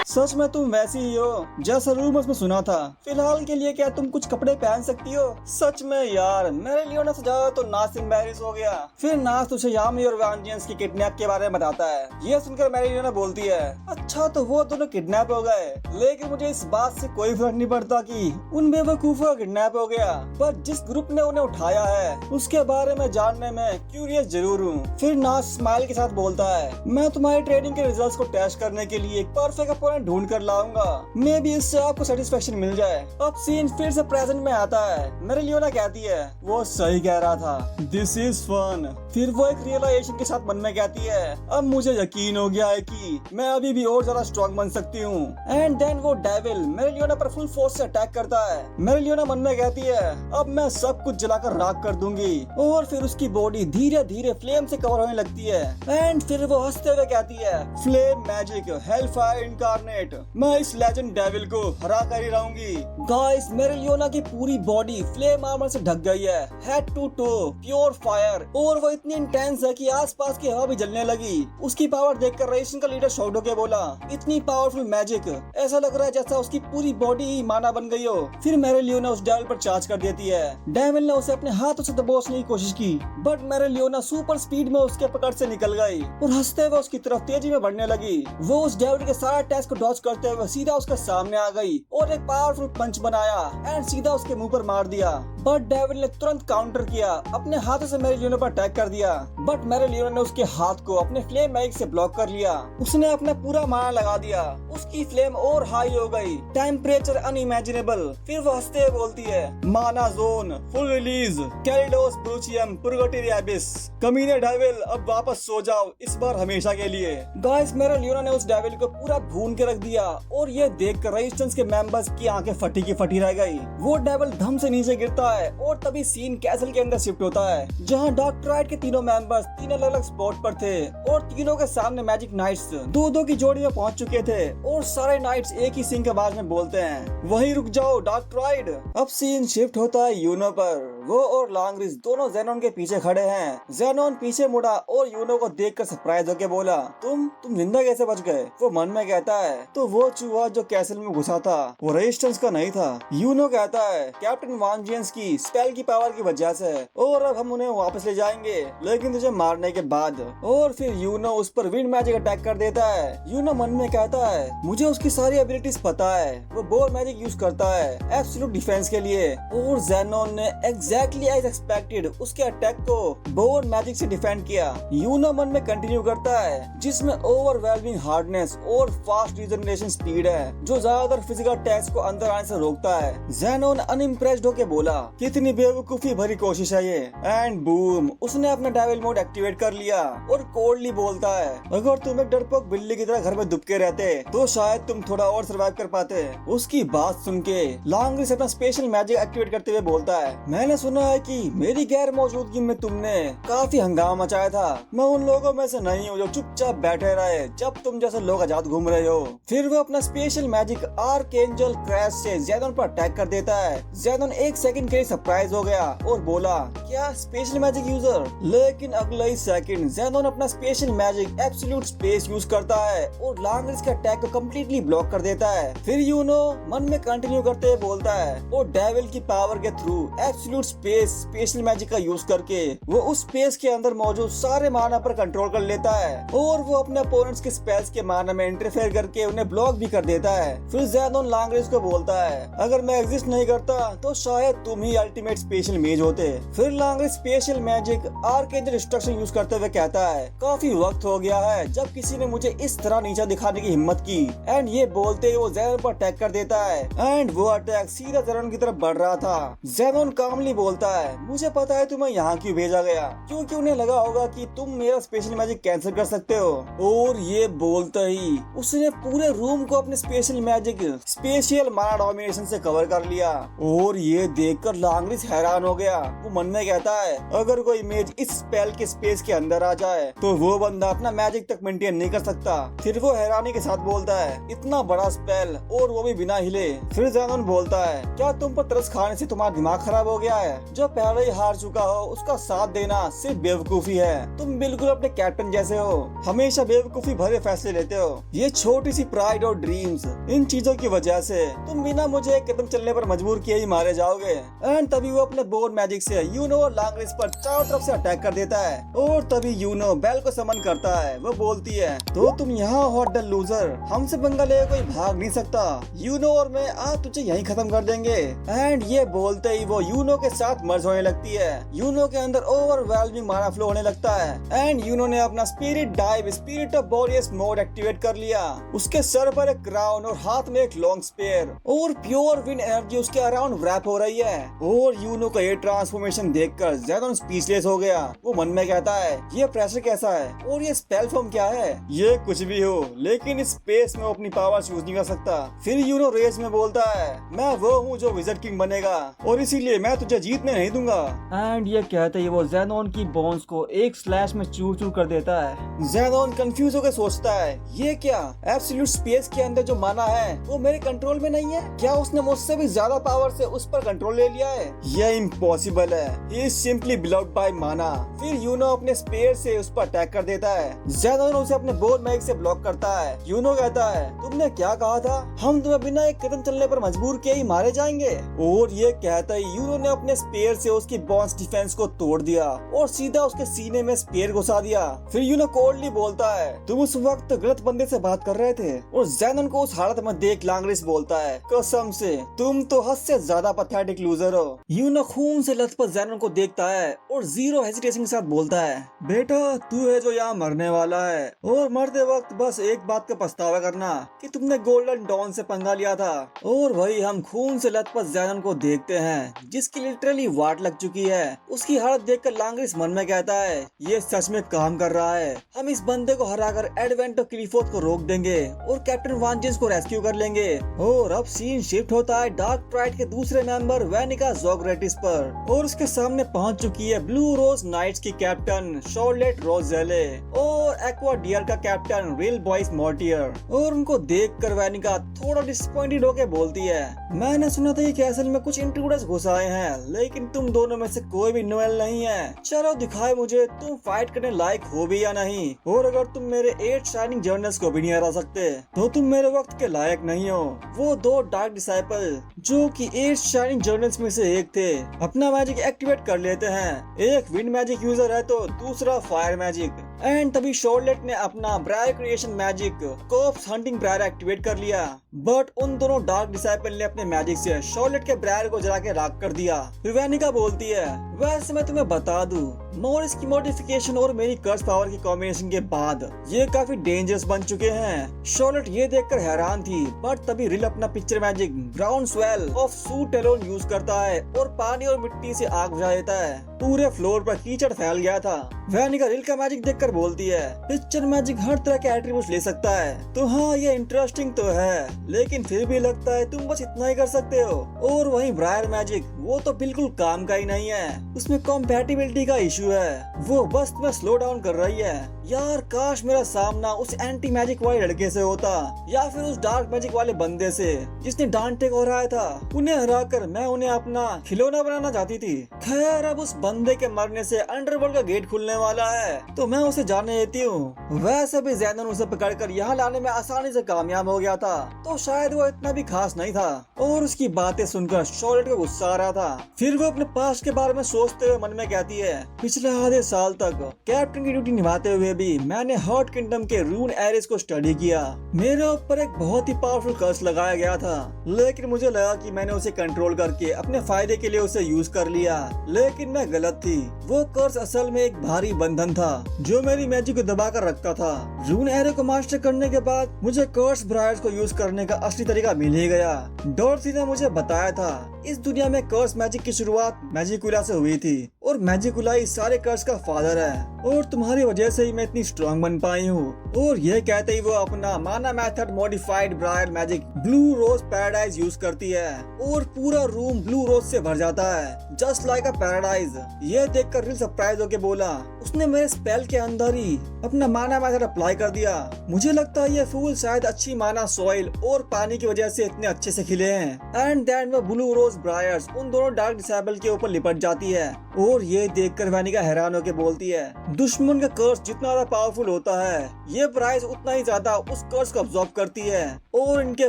सच में तुम वैसी ही हो जैसा रूमर्स में सुना था। फिलहाल के लिए क्या तुम कुछ कपड़े पहन सकती हो। सच में यार मेरेलियोना से ज्यादा तो नास एम्बैरेस हो गया। फिर नास उसे यामी और वांजियंस की किडनैप के बारे में बताता है। ये सुनकर मेरेलियोना बोलती है अच्छा तो वो दोनों किडनैप हो गए, लेकिन मुझे इस बात से कोई फर्क नहीं पड़ता कि उन बेवकूफों का किडनैप हो गया, पर जिस ग्रुप ने उन्हें उठाया है उसके बारे में जानने में क्यूरियस जरूर हूँ। फिर नास स्माइल के साथ बोलता है मैं तुम्हारी ट्रेनिंग के रिजल्ट्स को टेस्ट करने के लिए एक परफेक्ट अपोनेंट ढूंढ कर लाऊंगा, मे भी इससे आपको सेटिस्फेक्शन मिल जाए। अब सीन फिर से प्रेजेंट में आता है। मेरेलियोना कहती है वो सही कह रहा था, दिस इज फन। फिर वो एक रियलाइजेशन के साथ मन में कहती है अब मुझे यकीन हो गया है कि मैं अभी भी और ज्यादा स्ट्रॉन्ग बन सकती हूँ। एंड देन वो डेविल मेरेलियोना पर फुल फोर्स से अटैक करता है। मेरेलियोना मन में कहती है अब मैं सब कुछ जलाकर राख कर दूंगी और फिर उसकी बॉडी धीरे धीरे फ्लेम से कवर होने लगती है। एंड फिर वो हंसते हुए कहती है फ्लेम मैजिक हेलफायर इनकार्नेट, मैं इस लेजेंड डेविल को हरा कर ही रहूंगी। गाइस मेरेलियोना की पूरी बॉडी फ्लेम आर्मर से ढक गई है, head to toe pure fire, और वो इतनी इंटेंस है कि आसपास की हवा भी जलने लगी। उसकी पावर देखकर रेजिस्टेंस का लीडर शॉट होके बोला इतनी पावरफुल मैजिक, ऐसा लग रहा है जैसा उसकी पूरी बॉडी ही माना बन गई हो। फिर मेरेलियोना उस डेविल पर चार्ज कर देती है। डेविल ने उसे अपने हाथों से दबोचने की कोशिश की, बट मेरेलियोना सुपर स्पीड में उसके पकड़ से निकल गई और हंसते हुए उसकी तरफ तेजी में बढ़ने लगी। वो उस डेविल के सारे अटैक्स को डॉज करते हुए सीधा उसके सामने आ गई और एक पावरफुल पंच बनाया एंड सीधा उसके मुंह पर मार दिया। बट डेविल ने तुरंत काउंटर किया, अपने हाथों से मेरेलियोना पर अटैक कर दिया, बट मेरेलियोना ने उसके हाथ को अपने फ्लेम मैजिक से ब्लॉक कर लिया। उसने अपना पूरा माना लगा दिया, उसकी फ्लेम और हाई हो गई, टेम्परेचर अनइमेजिनेबल। फिर वो हंसते हुए बोलती है माना जोन फुल रिलीज, कैलिडोस ब्रूचियम पुर्गेटरी एबिस, कमीने डेविल अब वापस सो जाओ इस बार हमेशा के लिए। गाइस मेरेलियोना ने उस डेविल को पूरा भून के रख दिया और ये देखकर रेजिस्टेंस के मेंबर्स की आंखें फटी की फटी रह गई। वो डेविल धम से नीचे गिरता है और तभी सीन कैसल के अंदर शिफ्ट होता है जहां डॉक्टर राइट के तीनों मेंबर्स तीन अलग अलग स्पॉट पर थे और तीनों के सामने मैजिक नाइट्स दो दो की जोड़ी में पहुंच चुके थे और सारे नाइट्स एक ही सिंह के आवाज में बोलते हैं वहीं रुक जाओ डॉक्टर राइट। अब सीन शिफ्ट होता है यूनो पर। वो और लॉन्गरिस दोनों ज़ेनोन के पीछे खड़े हैं। ज़ेनोन पीछे मुड़ा और यूनो को देखकर सरप्राइज होकर बोला तुम जिंदा कैसे बच गए। वो मन में कहता है तो वो चूहा जो कैसल में घुसा था वो रेजिस्टेंस का नहीं था। यूनो कहता है कैप्टन वांजियंस की स्पेल की पावर की वजह से, और अब हम उन्हें वापस ले जाएंगे लेकिन तुझे मारने के बाद। और फिर यूनो उस पर विंड मैजिक अटैक कर देता है। यूनो मन में कहता है मुझे उसकी सारी एबिलिटीज पता है, वो बोर मैजिक यूज करता है एब्सोल्यूट डिफेंस के लिए। और ज़ेनोन ने एग्जैक्टली एज एक्सपेक्टेड उसके अटैक को बोर मैजिक से डिफेंड किया। यूनो मन में कंटिन्यू करता है जिसमें ओवरवेलमिंग हार्डनेस और फास्ट रीजनरेशन स्पीड है जो ज्यादातर फिजिकल अटैक्स को अंदर आने से रोकता है। ज़ेनोन अनइम्प्रेस्ड होके बोला कितनी बेवकूफी भरी कोशिश है ये। एंड बूम उसने अपना डेविल मोड एक्टिवेट कर लिया और कोल्डली बोलता है अगर तुम एक डरपोक बिल्ली की तरह घर में दुबके रहते तो शायद तुम थोड़ा और सर्वाइव कर पाते। उसकी बात सुन के लॉन्गरिस अपना स्पेशल मैजिक एक्टिवेट करते हुए बोलता है मैंने सुना है कि मेरी गैर मौजूदगी में तुमने काफी हंगामा मचाया था। मैं उन लोगों में से नहीं हूँ जो चुपचाप बैठे रहे जब तुम जैसे लोग आजाद घूम रहे हो। फिर वो अपना स्पेशल मैजिक आर्कएंजल क्रैश से ज़ेनोन पर अटैक कर देता है। ज़ेनोन एक सेकंड के लिए सरप्राइज हो गया और बोला क्या स्पेशल मैजिक यूजर, लेकिन अगले ही सेकंड ज़ेनोन अपना special magic absolute space use करता है और लॉन्गरिस के अटैक को कम्प्लीटली ब्लॉक कर देता है। फिर यूनो मन में कंटिन्यू करते हुए बोलता है और डेविल की पावर के through absolute space special magic का यूज करके वो उस स्पेस के अंदर मौजूद सारे माना पर कंट्रोल कर लेता है और वो अपने अपोनेंट्स के स्पेल्स के माना में इंटरफेयर करके उन्हें ब्लॉक भी कर देता है। फिर ज़ेनोन लॉन्गरिस को बोलता है अगर मैं एग्जिस्ट नहीं करता तो शायद तुम ही ही अल्टीमेट स्पेशल मेज होते। फिर Langris special magic archangel destruction use करते हुए कहता है, काफी वक्त हो गया है जब किसी ने मुझे इस तरह नीचा दिखाने की हिम्मत की। एंड ये बोलते ही वो ज़ेनोन पर अटैक कर देता है एंड वो अटैक सीधा ज़ेनोन की तरफ बढ़ रहा था। ज़ेनोन कामली बोलता है, मुझे पता है तुम्हें यहाँ क्यों भेजा गया, क्योंकि उन्हें लगा होगा कि तुम मेरा स्पेशल मैजिक कैंसिल कर सकते हो। और ये बोलते ही उसने पूरे रूम को अपने स्पेशल मैजिक स्पेशल माना डोमिनेशन से कवर कर लिया। और ये देखकर लांग्रिस हैरान हो गया। वो मन में कहता है, अगर कोई इमेज इस स्पेल के स्पेस के अंदर आ जाए तो वो बंदा अपना मैजिक तक मेंटेन नहीं कर सकता। फिर वो हैरानी के साथ बोलता है, इतना बड़ा स्पेल और वो भी बिना हिले। फिर ज़ेनोन बोलता है, क्या तुम पर तरस खाने से तुम्हारा दिमाग खराब हो गया है? जो पहले ही हार चुका हो उसका साथ देना सिर्फ बेवकूफी है। तुम बिल्कुल अपने कैप्टन जैसे हो, हमेशा बेवकूफी भरे फैसले लेते हो। ये छोटी सी प्राइड और ड्रीम्स, इन चीजों की वजह से तुम बिना मुझे एक कदम चलने पर मजबूर किए ही मारे जाओगे। एंड तभी वो अपने बोन मैजिक से यूनो और लांग्रिस पर चारों तरफ से अटैक कर देता है। और तभी यूनो बेल को समन करता है। वो बोलती है, तो तुम यहाँ हो द लूजर, हमसे पंगा ले कोई भाग नहीं सकता। यूनो और मैं आज तुझे यहीं खत्म कर देंगे। एंड ये बोलते ही वो यूनो के साथ मर्ज होने लगती है। यूनो के अंदर ओवरवेलमिंग माना फ्लो होने लगता है। एंड यूनो ने अपना spirit dive spirit of Boreas mode activate कर लिया। उसके सर पर एक क्राउन और हाथ में एक लॉन्ग स्पेयर और प्योर विंड एनर्जी उसके अराउंड रैप हो रही है। और यूनो का ये ट्रांसफॉर्मेशन देखकर ज़ेनोन स्पीचलेस हो गया। वो मन में कहता है, ये प्रेशर कैसा है और ये स्पेल फॉर्म क्या है? ये कुछ भी हो, लेकिन इस स्पेस में वो अपनी पावर यूज नहीं कर सकता। फिर यूनो रेज में बोलता है, मैं वो हूँ जो विज़र्ड किंग बनेगा और इसीलिए मैं तुझे जीतने नहीं दूंगा। एंड ये कहते ही वो ज़ेनोन की बोन्स को एक स्लैश में चूर चूर कर देता है। ज़ेनोन कंफ्यूज होकर सोचता है, ये क्या एब्सोल्यूट स्पेस के अंदर जो माना है वो मेरे कंट्रोल में नहीं है? क्या उसने मुझसे भी ज्यादा पावर से उस पर कंट्रोल ले लिया है? यह इम्पॉसिबल है। ही इज सिंपली बिलोव्ड बाय माना। फिर यूनो अपने स्पेयर से उस पर अटैक कर देता है। ज़ेनोन उसे अपने बोन मैजिक से ब्लॉक करता है। यूनो कहता है, तुमने क्या कहा था? हम तुम्हें बिना एक कदम चलने पर मजबूर किए ही मारे जाएंगे। और ये कहता ही यूनो ने अपने स्पेयर से उसकी बॉन्स डिफेंस को तोड़ दिया और सीधा उसके सीने में स्पेयर घुसा दिया। फिर यूनो कोल्डली बोलता है, तुम उस वक्त गलत बंदे से बात कर रहे थे। और ज़ेनोन को उस हालत में देख लांग्रिस बोलता है, कसम से तुम तो हद से ज्यादा पैथेटिक लूजर हो। यूनो खून से लथपथ ज़ेनोन को देखता है और जीरो हेजिटेशन के साथ बोलता है, बेटा तू है जो यहाँ मरने वाला है और मरते वक्त बस एक बात का पछतावा करना कि तुमने गोल्डन डॉन से पंगा लिया था। और वही हम खून से लथपथ ज़ेनोन को देखते हैं जिसकी लिटरली वाट लग चुकी है। उसकी हालत देखकर लांग्रिस मन में कहता है, ये सच में काम कर रहा है। हम इस बंदे को हराकर एडवेंट ऑफ क्लिफोर्थ को रोक देंगे और कैप्टन वांजेस को रेस्क्यू कर लेंगे। और अब सीन शिफ्ट होता है डार्क प्राइड के दूसरे मेंबर वेनिका ज़ोग्रेटिस पर और उसके सामने पहुंच चुकी है ब्लू रोज नाइट्स की कैप्टन शार्लेट रोजेले और एक्वा डियर का कैप्टन रिल बॉयस मॉर्टियर। और उनको देखकर वेनिका थोड़ा डिसअपॉइंटेड होकर बोलती है, मैंने सुना था ये कैसल में कुछ इंट्रूडर्स घुस आए हैं, लेकिन तुम दोनों में से कोई भी नोएल नहीं है। चलो दिखाए मुझे तुम फाइट करने लायक हो भी या नहीं। और अगर तुम मेरे 8 शाइनिंग जर्नल्स को भी नहीं हरा सकते तो तुम मेरे वक्त के लायक नहीं हो। वो दो डार्क डिसाइपल जो कि 8 शाइनिंग जर्नल्स में से एक थे अपना मैजिक एक्टिवेट कर लेते हैं। एक विंड मैजिक यूजर है तो दूसरा फायर मैजिक। एंड तभी शार्लेट ने अपना briar creation magic cops hunting briar activate कर लिया। बट उन दोनों डार्क डिसाइपल ने अपने मैजिक से शार्लेट के ब्रायर को जला के राख कर दिया। फिर वेनिका बोलती है, वैसे मैं तुम्हें बता दूं, मॉरिस की मॉडिफिकेशन और मेरी कर्स पावर की कॉम्बिनेशन के बाद ये काफी डेंजरस बन चुके हैं। शार्लेट ये देखकर हैरान थी, बट तभी रिल अपना picture magic brown swell off suit alone use करता है और पानी और मिट्टी से आग बुझा देता है। पूरे फ्लोर पर कीचड़ फैल गया था। वेनिका रिल का मैजिक देखकर बोलती है, पिक्चर मैजिक हर तरह के एट्रीब्यूट्स ले सकता है, तो हाँ ये इंटरेस्टिंग तो है, लेकिन फिर भी लगता है तुम बस इतना ही कर सकते हो। और वहीं ब्रायर मैजिक, वो तो बिल्कुल काम का ही नहीं है, उसमें कॉम्पैटिबिलिटी का इशू है, वो बस तुम्हें स्लो डाउन कर रही है। यार काश मेरा सामना उस एंटी मैजिक वाले लड़के से होता या फिर उस डार्क मैजिक वाले बंदे से जिसने डांटे को हराया था। उन्हें हराकर मैं उन्हें अपना खिलौना बनाना चाहती थी। खैर अब उस बंदे के मरने से अंडरवर्ल्ड का गेट खुलने वाला है, तो मैं उसे जाने देती हूँ। वैसे भी जैनन उसे पकड़कर यहाँ लाने में आसानी से कामयाब हो गया था, तो शायद वो इतना भी खास नहीं था। और उसकी बातें सुनकर शॉर्लेट को गुस्सा आ रहा था। फिर वो अपने पास्ट के बारे में सोचते हुए मन में कहती है, पिछले आधे साल तक कैप्टन की ड्यूटी निभाते हुए भी मैंने हर्ट किंगडम के रून एरिस को स्टडी किया। मेरे ऊपर एक बहुत ही पावरफुल कर्स लगाया गया था, लेकिन मुझे लगा कि मैंने उसे कंट्रोल करके अपने फायदे के लिए उसे यूज कर लिया, लेकिन मैं गलत थी। वो कर्स असल में एक भारी बंधन था जो मेरी मैजिक को दबा कर रखता था। रून एरो को मास्टर करने के बाद मुझे कर्स ब्रायर्स को यूज करने का असली तरीका मिल ही गया। डॉर्सी ने मुझे बताया था इस दुनिया में कर्स मैजिक की शुरुआत मैजिकुला से हुई थी और मैजिकुला ही सारे कर्स का फादर है, और तुम्हारी वजह से ही मैं इतनी स्ट्रॉन्ग बन पाई हूँ। और ये कहते ही वो अपना mana method modified briar magic blue rose paradise use करती है और पूरा रूम ब्लू रोज से भर जाता है, जस्ट लाइक अ पैराडाइज। ये देखकर रिल सरप्राइज होके बोला, उसने मेरे स्पेल के अंदर ही अपना माना मेथड अप्लाई कर दिया। मुझे लगता है ये फूल शायद अच्छी माना सॉइल और पानी की वजह से इतने अच्छे से खिले हैं। एंड देन वो ब्लू रोज ब्रायर्स उन दोनों डार्क डिसेबल के ऊपर लिपट जाती है। और ये देखकर वैनिका हैरान होकर बोलती है, दुश्मन का कर्स जितना ज्यादा पावरफुल होता है, ये ब्रायर्स उतना ही ज्यादा उस कर्स को अब्सॉर्ब करती है और इनके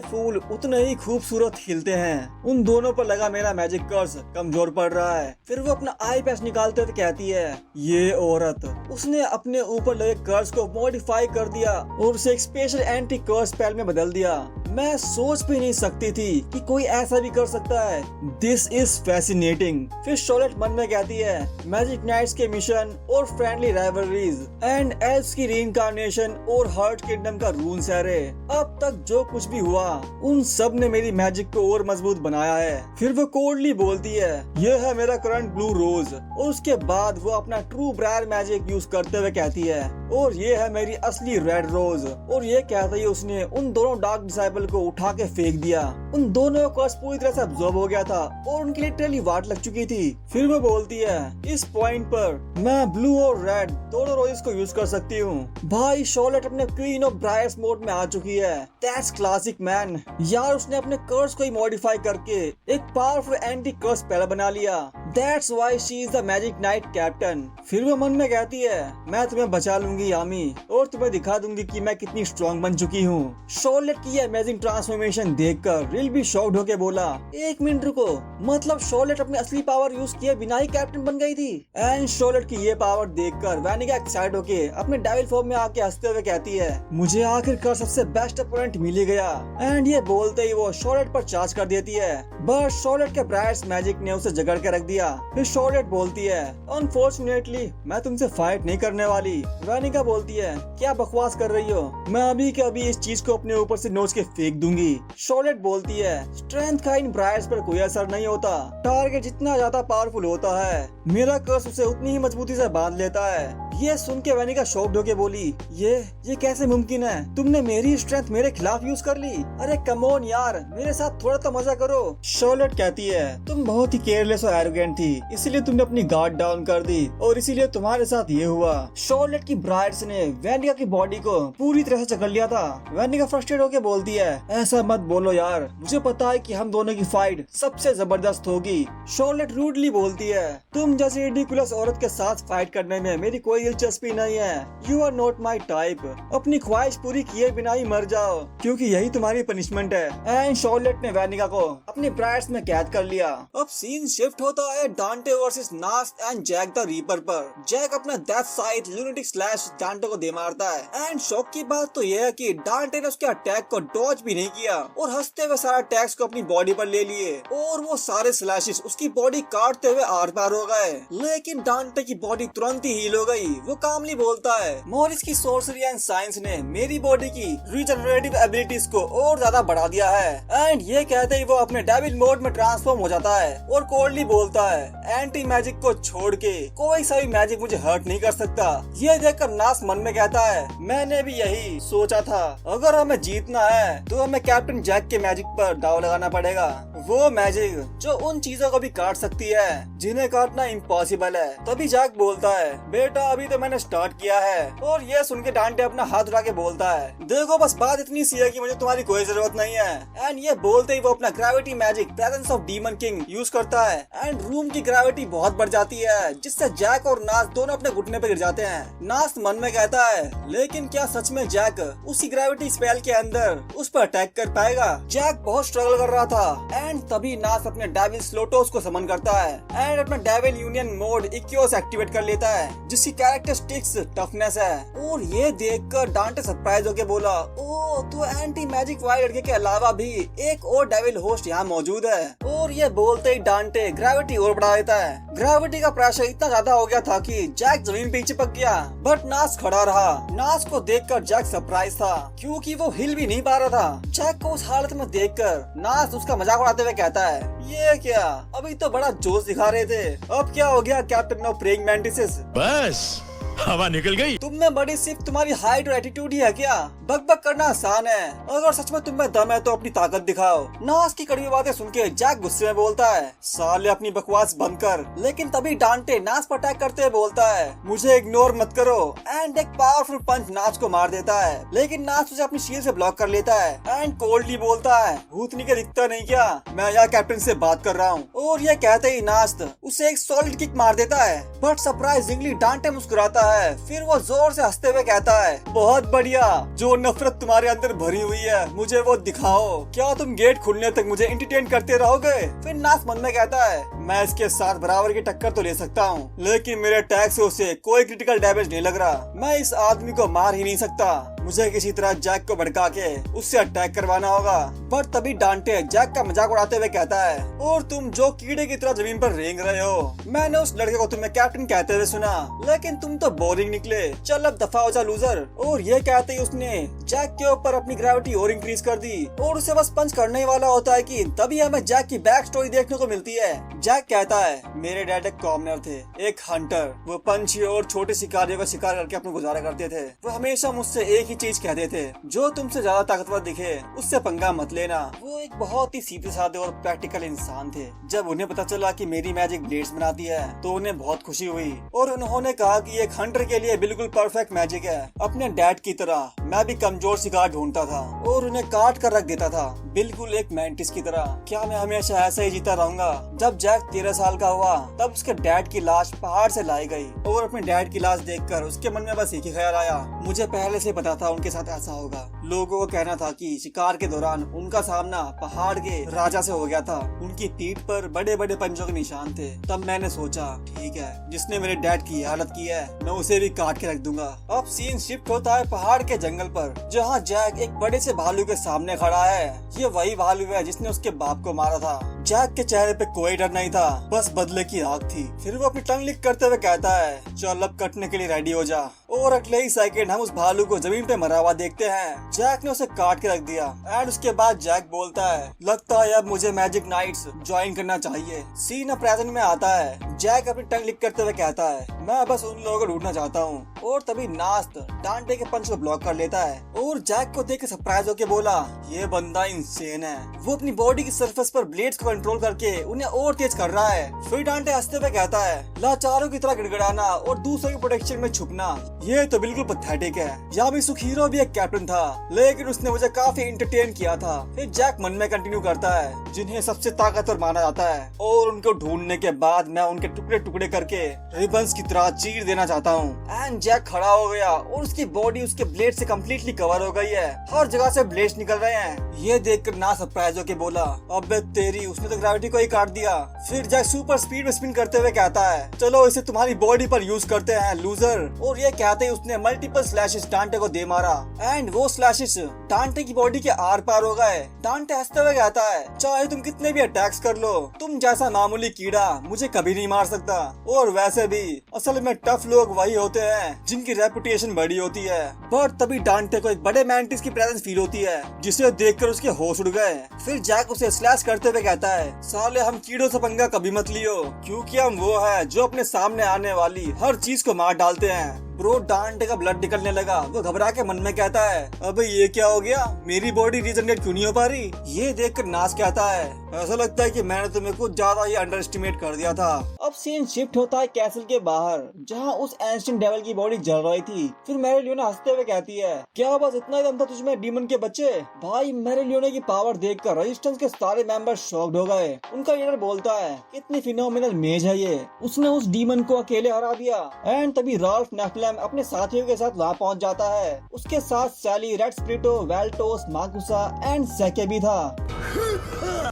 फूल उतने ही खूबसूरत खिलते हैं। उन दोनों पर लगा मेरा मैजिक कर्स कमजोर पड़ रहा है। फिर वो अपना आई पैच निकालते हुए कहती है, ये औरत, उसने अपने ऊपर लगे कर्स को मॉडिफाई कर दिया और उसे एक स्पेशल एंटी कर्स स्पेल में बदल दिया। मैं सोच भी नहीं सकती थी कि कोई ऐसा भी कर सकता है। This is fascinating. फिर शॉर्लेट मन में कहती है, मैजिक नाइट्स के मिशन और फ्रेंडली राइवलरीज एंड एल्व्स की रीइंकार्नेशन और हर्ट किंगडम का रून सैरे, अब तक जो कुछ भी हुआ उन सब ने मेरी मैजिक को और मजबूत बनाया है। फिर वो कोल्डली बोलती है, यह है मेरा करंट ब्लू रोज। और उसके बाद वो अपना ट्रू ब्रायर मैजिक यूज करते हुए कहती है, और ये है मेरी असली रेड रोज। और ये कहते ही उसने उन दोनों डार्क डिसाइबल को उठा के फेंक दिया। उन दोनों का कर्स पूरी तरह से अब्सॉर्ब हो गया था और उनकी लिटरली वाट लग चुकी थी। फिर वो बोलती है, इस पॉइंट पर मैं ब्लू और रेड दोनों रोजेस को यूज कर सकती हूँ। भाई शॉर्लेट अपने क्वीन ऑफ ब्रायर्स मोड में आ चुकी है। That's classic man. यार उसने अपने कर्स को ही मॉडिफाई करके एक पावरफुल एंटी कर्स स्पेल बना लिया। That's why she is the magic night captain. फिर वो मन में कहती है, मैं तुम्हें बचा लूंगी यामी और तुम्हें दिखा दूंगी कि मैं कितनी स्ट्रॉन्ग बन चुकी हूँ। शॉर्लेट की अमेजिंग ट्रांसफॉर्मेशन देखकर रिल भी शॉक्ड होके बोला, एक मिनट रुको, मतलब शॉर्लेट अपनी असली पावर यूज किए बिना ही कैप्टन बन गई थी। एंड शॉर्लेट की ये पावर देखकर वैनिका एक्साइट होके अपने डेविल फॉर्म में आके हंसते हुए कहती है, मुझे आखिरकार सबसे बेस्ट अपोनेंट मिल ही गया। एंड ये बोलते ही वो शॉर्लेट पर चार्ज कर देती है, बट शॉर्लेट के ब्रायर्स मैजिक ने उसे जकड़ के रख दिया। फिर शॉर्लेट बोलती है, अनफॉर्चुनेटली मैं तुमसे फाइट नहीं करने वाली। वैनिका बोलती है, क्या बकवास कर रही हो, मैं अभी के अभी इस चीज को अपने ऊपर से नोच के फेंक दूंगी। शॉर्लेट बोलती है, स्ट्रेंथ का इन ब्रायर्स पर कोई असर नहीं होता। टारगेट जितना ज्यादा पावरफुल होता है, मेरा कर्स उसे उतनी ही मजबूती से बांध लेता है। ये सुन के वैनिका शॉक्ड होके बोली, ये कैसे मुमकिन है? तुमने मेरी स्ट्रेंथ मेरे खिलाफ यूज कर ली? अरे कम ऑन यार, मेरे साथ थोड़ा तो मजा करो। शॉर्लेट कहती है, तुम बहुत ही केयरलेस और एरोगेंट थी, इसीलिए तुमने अपनी गार्ड डाउन कर दी और इसीलिए तुम्हारे साथ ये हुआ। शॉर्लेट की ब्रायर्स ने वैनिका की बॉडी को पूरी तरह से जकड़ लिया था। वैनिका फ्रस्ट्रेट होके बोलती है, ऐसा मत बोलो यार, मुझे पता है कि हम दोनों की फाइट सबसे जबरदस्त होगी। शॉर्लेट रूडली बोलती है, तुम जैसी रिडिकुलस औरत के साथ फाइट करने में मेरी कोई दिलचस्पी नहीं है। You are not my type. अपनी ख्वाहिश पूरी किए बिना ही मर जाओ, क्योंकि यही तुम्हारी पनिशमेंट है। एंड शॉर्लेट ने वैनिका को अपने ब्रायर्स में कैद कर लिया। अब सीन शिफ्ट होता है डांटे वर्सेस नास एंड जैक द रीपर पर। जैक अपना डेथ साइड लूनेटिक स्लैश डांटे को दे मारता है। एंड शॉक की बात तो यह है कि डांटे ने उसके अटैक को डॉज भी नहीं किया और हंसते हुए सारा अटैक्स को अपनी बॉडी पर ले लिए और वो सारे स्लैशेस उसकी बॉडी काटते हुए आर पार हो गए। लेकिन डांटे की बॉडी तुरंत ही हील हो गई। वो कामली बोलता है, मॉरिस की सोर्सरी एंड साइंस ने मेरी बॉडी की रिजनरेटिव एबिलिटीज को और ज्यादा बढ़ा दिया है। एंड ये कहते ही वो अपने डेविल मोड में ट्रांसफॉर्म हो जाता है और कोल्डली बोलता है, एंटी मैजिक को छोड़ के कोई सा भी मैजिक मुझे हर्ट नहीं कर सकता। ये देखकर नास मन में कहता है, मैंने भी यही सोचा था, अगर हमें जीतना है तो हमें कैप्टन जैक के मैजिक पर दाव लगाना पड़ेगा। वो मैजिक जो उन चीजों को भी काट सकती है जिन्हें काटना इम्पॉसिबल है। तभी जैक बोलता है, बेटा अभी तो मैंने स्टार्ट किया है। और ये सुन के डांटे अपना हाथ उठा के बोलता है, देखो बस बात इतनी सी है कि मुझे तुम्हारी कोई जरूरत नहीं है। एंड ये बोलते ही वो अपना gravity magic presence of demon king use करता है एंड रूम की ग्रेविटी बहुत बढ़ जाती है, जिससे जैक और नास दोनों अपने घुटने पे गिर जाते हैं। नास मन में कहता है, लेकिन क्या सच में जैक उसी ग्रेविटी स्पेल के अंदर उस पर अटैक कर पाएगा? जैक बहुत स्ट्रगल कर रहा था एंड तभी नास अपने डेविल स्लोटोस को समन करता है एंड अपना डेविल यूनियन मोड इक्योस एक्टिवेट कर लेता है, जिसकी कैरेक्टरिस्टिक्स टफनेस है। और ये देखकर डांटे सरप्राइज होके बोला, ओ तो एंटी मैजिक वाइल्ड लड़के के अलावा भी एक और डेविल होस्ट यहाँ मौजूद है। और ये बोलते ही डांटे ग्रेविटी और बढ़ा देता है। ग्रेविटी का प्रेशर इतना ज्यादा हो गया था कि जैक जमीन पे चिपक गया, बट नास खड़ा रहा। नास को देखकर जैक सरप्राइज था क्योंकि वो हिल भी नहीं पा रहा था। जैक को उस हालत में देखकर नास उसका मजाक उड़ाते हुए कहता है, ये क्या, अभी तो बड़ा जोश दिखा रहे थे, अब क्या हो गया कैप्टन ऑफ प्रेइंग मैंटिसेस? बस हवा निकल गई। तुम में बड़ी सिर्फ तुम्हारी हाइट और एटीट्यूड ही है क्या? बकबक करना आसान है, अगर सच में तुम में दम है तो अपनी ताकत दिखाओ। नास की कड़वी बातें सुन के जैक गुस्से में बोलता है, साले अपनी बकवास बंद कर। लेकिन तभी डांटे नास पर अटैक करते हुए बोलता है, मुझे इग्नोर मत करो। एंड एक पावरफुल पंच नास को मार देता है, लेकिन नास उसे अपनी शील्ड से ब्लॉक कर लेता है एंड कोल्डली बोलता है, भूतनी के दिखता नहीं क्या, मैं यहाँ कैप्टन से बात कर रहा हूँ। और ये कहते ही नास उसे एक सॉलिड किक मार देता है, बट सरप्राइजिंगली डांटे मुस्कुराता है। फिर वो जोर से हंसते हुए कहता है, बहुत बढ़िया, जो नफरत तुम्हारे अंदर भरी हुई है मुझे वो दिखाओ। क्या तुम गेट खुलने तक मुझे एंटरटेन करते रहोगे? फिर नास मन में कहता है, मैं इसके साथ बराबर की टक्कर तो ले सकता हूँ, लेकिन मेरे अटैक से उसे कोई क्रिटिकल डैमेज नहीं लग रहा। मैं इस आदमी को मार ही नहीं सकता, मुझे किसी तरह जैक को भड़का के उससे अटैक करवाना होगा। पर तभी डांटे जैक का मजाक उड़ाते हुए कहता है, और तुम जो कीड़े की तरह जमीन पर रेंग रहे हो, मैंने उस लड़के को तुम्हें कैप्टन कहते हुए सुना, लेकिन तुम तो बोरिंग निकले, चल अब दफा हो जा लूजर। और ये कहते ही उसने जैक के ऊपर अपनी ग्रेविटी और इंक्रीज कर दी और उसे बस पंच करने ही वाला होता है कि तभी हमें जैक की बैक स्टोरी देखने को मिलती है। जैक कहता है, मेरे डैड एक कॉमनर थे, एक हंटर, वो पंछी और छोटे शिकारियों का शिकार करके अपना गुजारा करते थे। वो हमेशा मुझसे एक ही चीज कहते थे, जो तुमसे ज्यादा ताकतवर दिखे उससे पंगा मत लेना। वो एक बहुत ही सीधे साधे और प्रैक्टिकल इंसान थे। जब उन्हें पता चला कि मेरी मैजिक ब्लेड्स बनाती है तो उन्हें बहुत खुशी हुई और उन्होंने कहा कि एक हंटर के लिए बिल्कुल परफेक्ट मैजिक है। अपने डैड की तरह मैं भी कमजोर शिकार ढूंढता था और उन्हें काट कर रख देता था, बिल्कुल एक मैंटिस की तरह। क्या मैं हमेशा ऐसा ही जीता रहूंगा? जब जैक 13 साल का हुआ तब उसके डैड की लाश पहाड़ से लाई गई और अपने डैड की लाश देखकर उसके मन में बस एक ही ख्याल आया, मुझे पहले से पता था उनके साथ ऐसा होगा। लोगों को कहना था कि शिकार के दौरान उनका सामना पहाड़ के राजा से हो गया था, उनकी पीठ पर बड़े बड़े पंजों के निशान थे। तब मैंने सोचा, ठीक है, जिसने मेरे डैड की हालत की है मैं उसे भी काट के रख दूंगा। अब सीन शिफ्ट होता है पहाड़ के जंगल पर, जहाँ जैक एक बड़े से भालू के सामने खड़ा है। ये वही भालू है जिसने उसके बाप को मारा था। जैक के चेहरे पे कोई डर नहीं था, बस बदले की आग थी। फिर वो अपनी टंग लिक करते हुए कहता है, चल अब कटने के लिए रेडी हो जा। और अगले ही सेकंड हम उस भालू को जमीन पे मरा हुआ देखते हैं। जैक ने उसे काट के रख दिया एंड उसके बाद जैक बोलता है, लगता है अब मुझे मैजिक नाइट्स ज्वाइन करना चाहिए। सीन अब प्रेजेंट में आता है। जैक अपनी टंग लिक करते हुए कहता है, मैं बस उन लोगों को ढूंढना चाहता हूँ। और तभी नास्त डांटे के पंच को ब्लॉक कर लेता है और जैक को देख के सरप्राइज होके बोला, ये बंदा इंसेन है। वो अपनी बॉडी की सरफेस पर ब्लेड्स को कंट्रोल करके उन्हें और तेज कर रहा है। फिर डांटे हंसते हुए कहता है, लाचारों की तरह गिड़गिड़ाना और दूसरों के प्रोटेक्शन में छुपना, ये तो बिल्कुल पैथेटिक है। यामी सुखीरो भी एक कैप्टन था, लेकिन उसने मुझे काफी एंटरटेन किया था। फिर जैक मन में कंटिन्यू करता है, जिन्हें सबसे ताकतवर माना जाता है और उनको ढूंढने के बाद मैं उनके टुकड़े टुकड़े करके रिबन्स की तरह चीर देना चाहता हूँ। एंड जैक खड़ा हो गया और उसकी बॉडी उसके ब्लेड से कम्प्लीटली कवर हो गई है, हर जगह से ब्लेड्स निकल रहे हैं। ये देखकर ना सरप्राइज होके बोला, अबे तेरी, उसने तो ग्रेविटी को ही काट दिया। फिर जैक सुपर स्पीड में स्पिन करते हुए कहता है, चलो इसे तुम्हारी बॉडी पर यूज करते हैं लूजर। और ये कहते ही उसने मल्टीपल स्लैशेस डांटे को दे मारा एंड वो स्लैशेस डांटे की बॉडी के आर पार हो गए। डांटे हंसते हुए कहता है, चाहे तुम कितने भी अटैक्स कर लो, तुम जैसा मामूली कीड़ा मुझे कभी नहीं मार सकता। और वैसे भी असल में टफ लोग वही होते हैं जिनकी रेपुटेशन बड़ी होती है। बट तभी डांटे को एक बड़े मैंटिस की प्रेजेंस फील होती है, जिसे देखकर उसके होश उड़ गए। फिर जैक उसे स्लैश करते हुए कहता है, साले हम कीड़ों से पंगा कभी मत लियो, क्योंकि हम वो है जो अपने सामने आने वाली हर चीज को मार डालते हैं। ब्रो डांटे का ब्लड निकलने लगा। वो घबरा के मन में कहता है, अबे ये क्या हो गया, मेरी बॉडी रीजनरेट क्यों नहीं हो पा रही। ये देखकर नास कहता है, ऐसा लगता है कि मैंने तुम्हें कुछ ज्यादा ही अंडर एस्टिमेट कर दिया था। अब सीन शिफ्ट होता है कैसल के बाहर, जहाँ उस एंशिएंट डेविल की बॉडी जल रही थी। फिर मैरीलियोना हंसते हुए कहती है, क्या बस इतना ही दम था तुझमें डीमन के बच्चे। भाई मैरीलियोना की पावर देखकर रेजिस्टेंस के सारे मेंबर शॉक्ड हो गए। उनका लीडर बोलता है, कितनी फिनोमिनल मेज है ये, उसने उस डीमन को अकेले हरा दिया। एंड तभी राल्फ नेफ्लेम अपने साथियों के साथ वहाँ पहुँच जाता है। उसके साथ सैली, रेड स्प्रिटो, वेल्टोस, माकुसा एंड सेके भी था।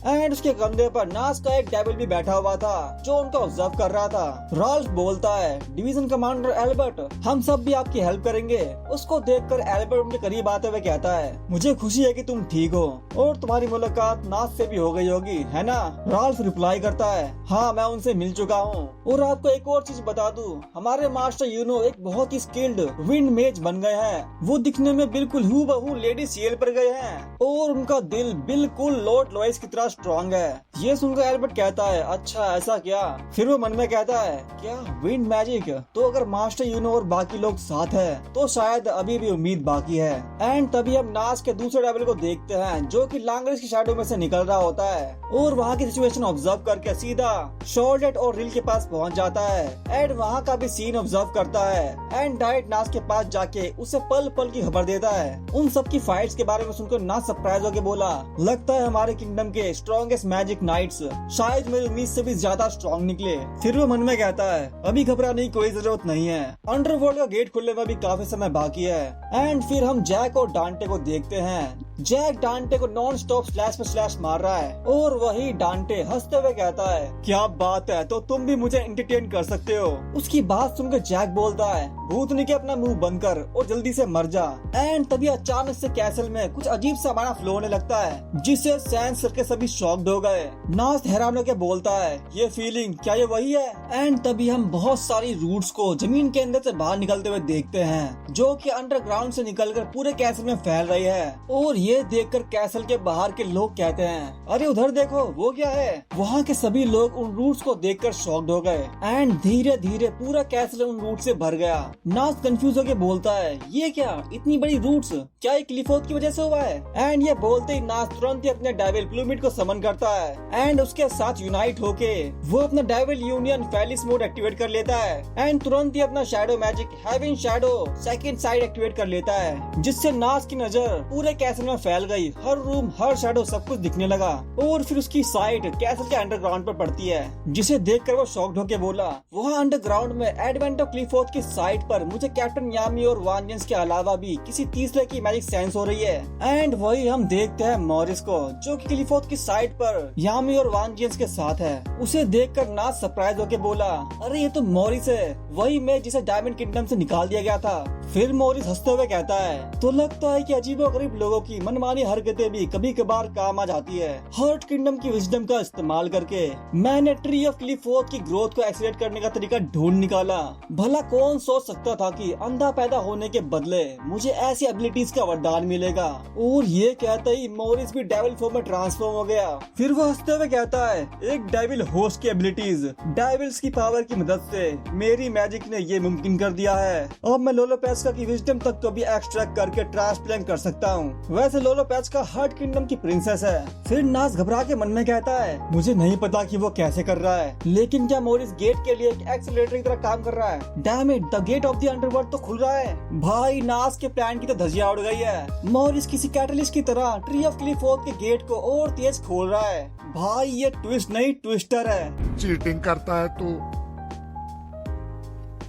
एंड उसके कंधे पर नास का एक डेविल भी बैठा हुआ था जो उनको ऑब्जर्व कर रहा था। राल्फ बोलता है, डिवीजन कमांडर एल्बर्ट, हम सब भी आपकी हेल्प करेंगे। उसको देखकर एल्बर्ट उनके करीब आते हुए कहता है, मुझे खुशी है कि तुम ठीक हो और तुम्हारी मुलाकात नास से भी हो गई होगी, है ना। राल्फ रिप्लाई करता है, हाँ मैं उनसे मिल चुका हूँ। और आपको एक और चीज बता दूं, हमारे मास्टर यूनो एक बहुत ही स्किल्ड विंड मेज बन गए हैं। वो दिखने में बिल्कुल हूबहू लेडी सीएल पर गए हैं और उनका दिल बिल्कुल लॉर्ड लोइस की तरह स्ट्रॉन्ग है। ये सुनकर एल्बर्ट कहता है, अच्छा ऐसा क्या। फिर वो मन में कहता है, क्या विंड मैजिक, तो अगर मास्टर यूनो और बाकी लोग साथ है तो शायद अभी भी उम्मीद बाकी है। एंड तभी हम नास के दूसरे डेविल को देखते हैं जो कि लांगरिस की शैडो में से निकल रहा होता है और वहाँ की सिचुएशन ऑब्जर्व करके सीधा शॉर्लेट और रिल के पास पहुँच जाता है। एंड वहाँ का भी सीन ऑब्जर्व करता है एंड डाइट नास के पास जाके उसे पल पल की खबर देता है। उन सब की फाइट्स के बारे में सुनकर नास सरप्राइज होकर बोला, लगता है हमारे किंगडम के स्ट्रॉन्गेस्ट मैजिक नाइट्स शायद मेरी उम्मीद से भी ज्यादा स्ट्रॉन्ग निकले। फिर वो मन में कहता है, अभी घबराने की कोई जरूरत नहीं है, अंडरवर्ल्ड का गेट खुलने में भी काफी समय बाकी है। एंड फिर हम जैक और डांटे को देखते हैं। जैक डांटे को नॉन स्टॉप स्लैश पे स्लैश मार रहा है और वही डांटे हंसते हुए कहता है, क्या बात है, तो तुम भी मुझे एंटरटेन कर सकते हो। उसकी बात सुनकर जैक बोलता है, भूतनी के अपना मुंह बंद कर और जल्दी से मर जा। एंड तभी अचानक से कैसल में कुछ अजीब सा गाना फ्लो होने लगता है जिसे सेंस करके सभी शॉक्ड हो गए। नास हैरान होकर बोलता है, ये फीलिंग क्या ये वही है। एंड तभी हम बहुत सारी रूट्स को जमीन के अंदर से बाहर निकलते हुए देखते हैं जो कि अंडरग्राउंड से निकलकर पूरे कैसल में फैल रही है। और ये देखकर कैसल के बाहर के लोग कहते हैं, अरे उधर देखो वो क्या है। वहाँ के सभी लोग उन रूट्स को देखकर शॉक्ड हो गए एंड धीरे धीरे पूरा कैसल उन रूट से भर गया। नास कंफ्यूज होकर बोलता है, ये क्या, इतनी बड़ी रूट्स, क्या ये क्लिफोर्ड की वजह से हुआ है। एंड ये बोलते ही नास तुरंत ही अपने डेविल प्लूमिड को समन करता है एंड उसके साथ यूनाइट होके वो अपना डेविल यूनियन फेलिस मोड एक्टिवेट कर लेता है एंड तुरंत ही अपना shadow magic heaven shadow second side activate कर लेता है, जिससे नास की नजर पूरे कैसल में फैल गई। हर रूम, हर शैडो, सब कुछ दिखने लगा। और फिर उसकी साइट कैसल के अंडरग्राउंड पर पड़ती है जिसे देखकर वो शॉक्ड होकर बोला, वहाँ अंडरग्राउंड में एडवेंट ऑफ क्लिफोर्ड की साइट पर मुझे कैप्टन यामी और वांजेंस के अलावा भी किसी तीसरे की मैजिक सेंस हो रही है। एंड वही हम देखते हैं मॉरिस को जो कि क्लिफोर्ड की साइट पर यामी और वांजेंस के साथ है। उसे देखकर नास सरप्राइज होकर बोला, अरे ये तो मॉरिस है, वही मैं जिसे डायमंड किंगडम से निकाल दिया गया था। फिर मॉरिस हंसते हुए कहता है, तो लगता है कि अजीबोगरीब लोगों की मनमानी हरकतें भी कभी कभार काम आ जाती है। हर्ट किंगडम की विजडम का इस्तेमाल करके मैंने ट्री ऑफ क्लिफोर्ड की ग्रोथ को एक्सीलरेट करने का तरीका ढूंढ निकाला। भला कौन सोच सकता था कि अंधा पैदा होने के बदले मुझे ऐसी एबिलिटीज का वरदान मिलेगा। और ये कहते ही मॉरिस भी डेविल फॉर्म में ट्रांसफॉर्म हो गया। फिर वो हंसते हुए कहता है, एक डेविल होस्ट की एबिलिटीज, डेविल्स की पावर की मदद से मेरी मैजिक ने ये मुमकिन कर दिया है। अब मैं लोलोपेस्का की विजडम तक तो भी एक्सट्रैक्ट करके ट्रांसप्लांट कर सकता हूँ। वैसे लोलोपेस्का हर्ट किंगडम की प्रिंसेस है। फिर नास घबरा के मन में कहता है, मुझे नहीं पता कि वो कैसे कर रहा है, लेकिन क्या मॉरिस गेट के लिए एक एक्सीलरेटर की तरह काम कर रहा है। Damn it, the gate of the underworld तो खुल रहा है। भाई नास के प्लान की तो धज्जियां उड़ गई है। मॉरिस किसी कैटलिस्ट की तरह ट्री ऑफ क्लिफोर्ड के गेट को और तेज खोल रहा है। भाई ये ट्विस्ट नहीं ट्विस्टर है। चीटिंग करता है तू,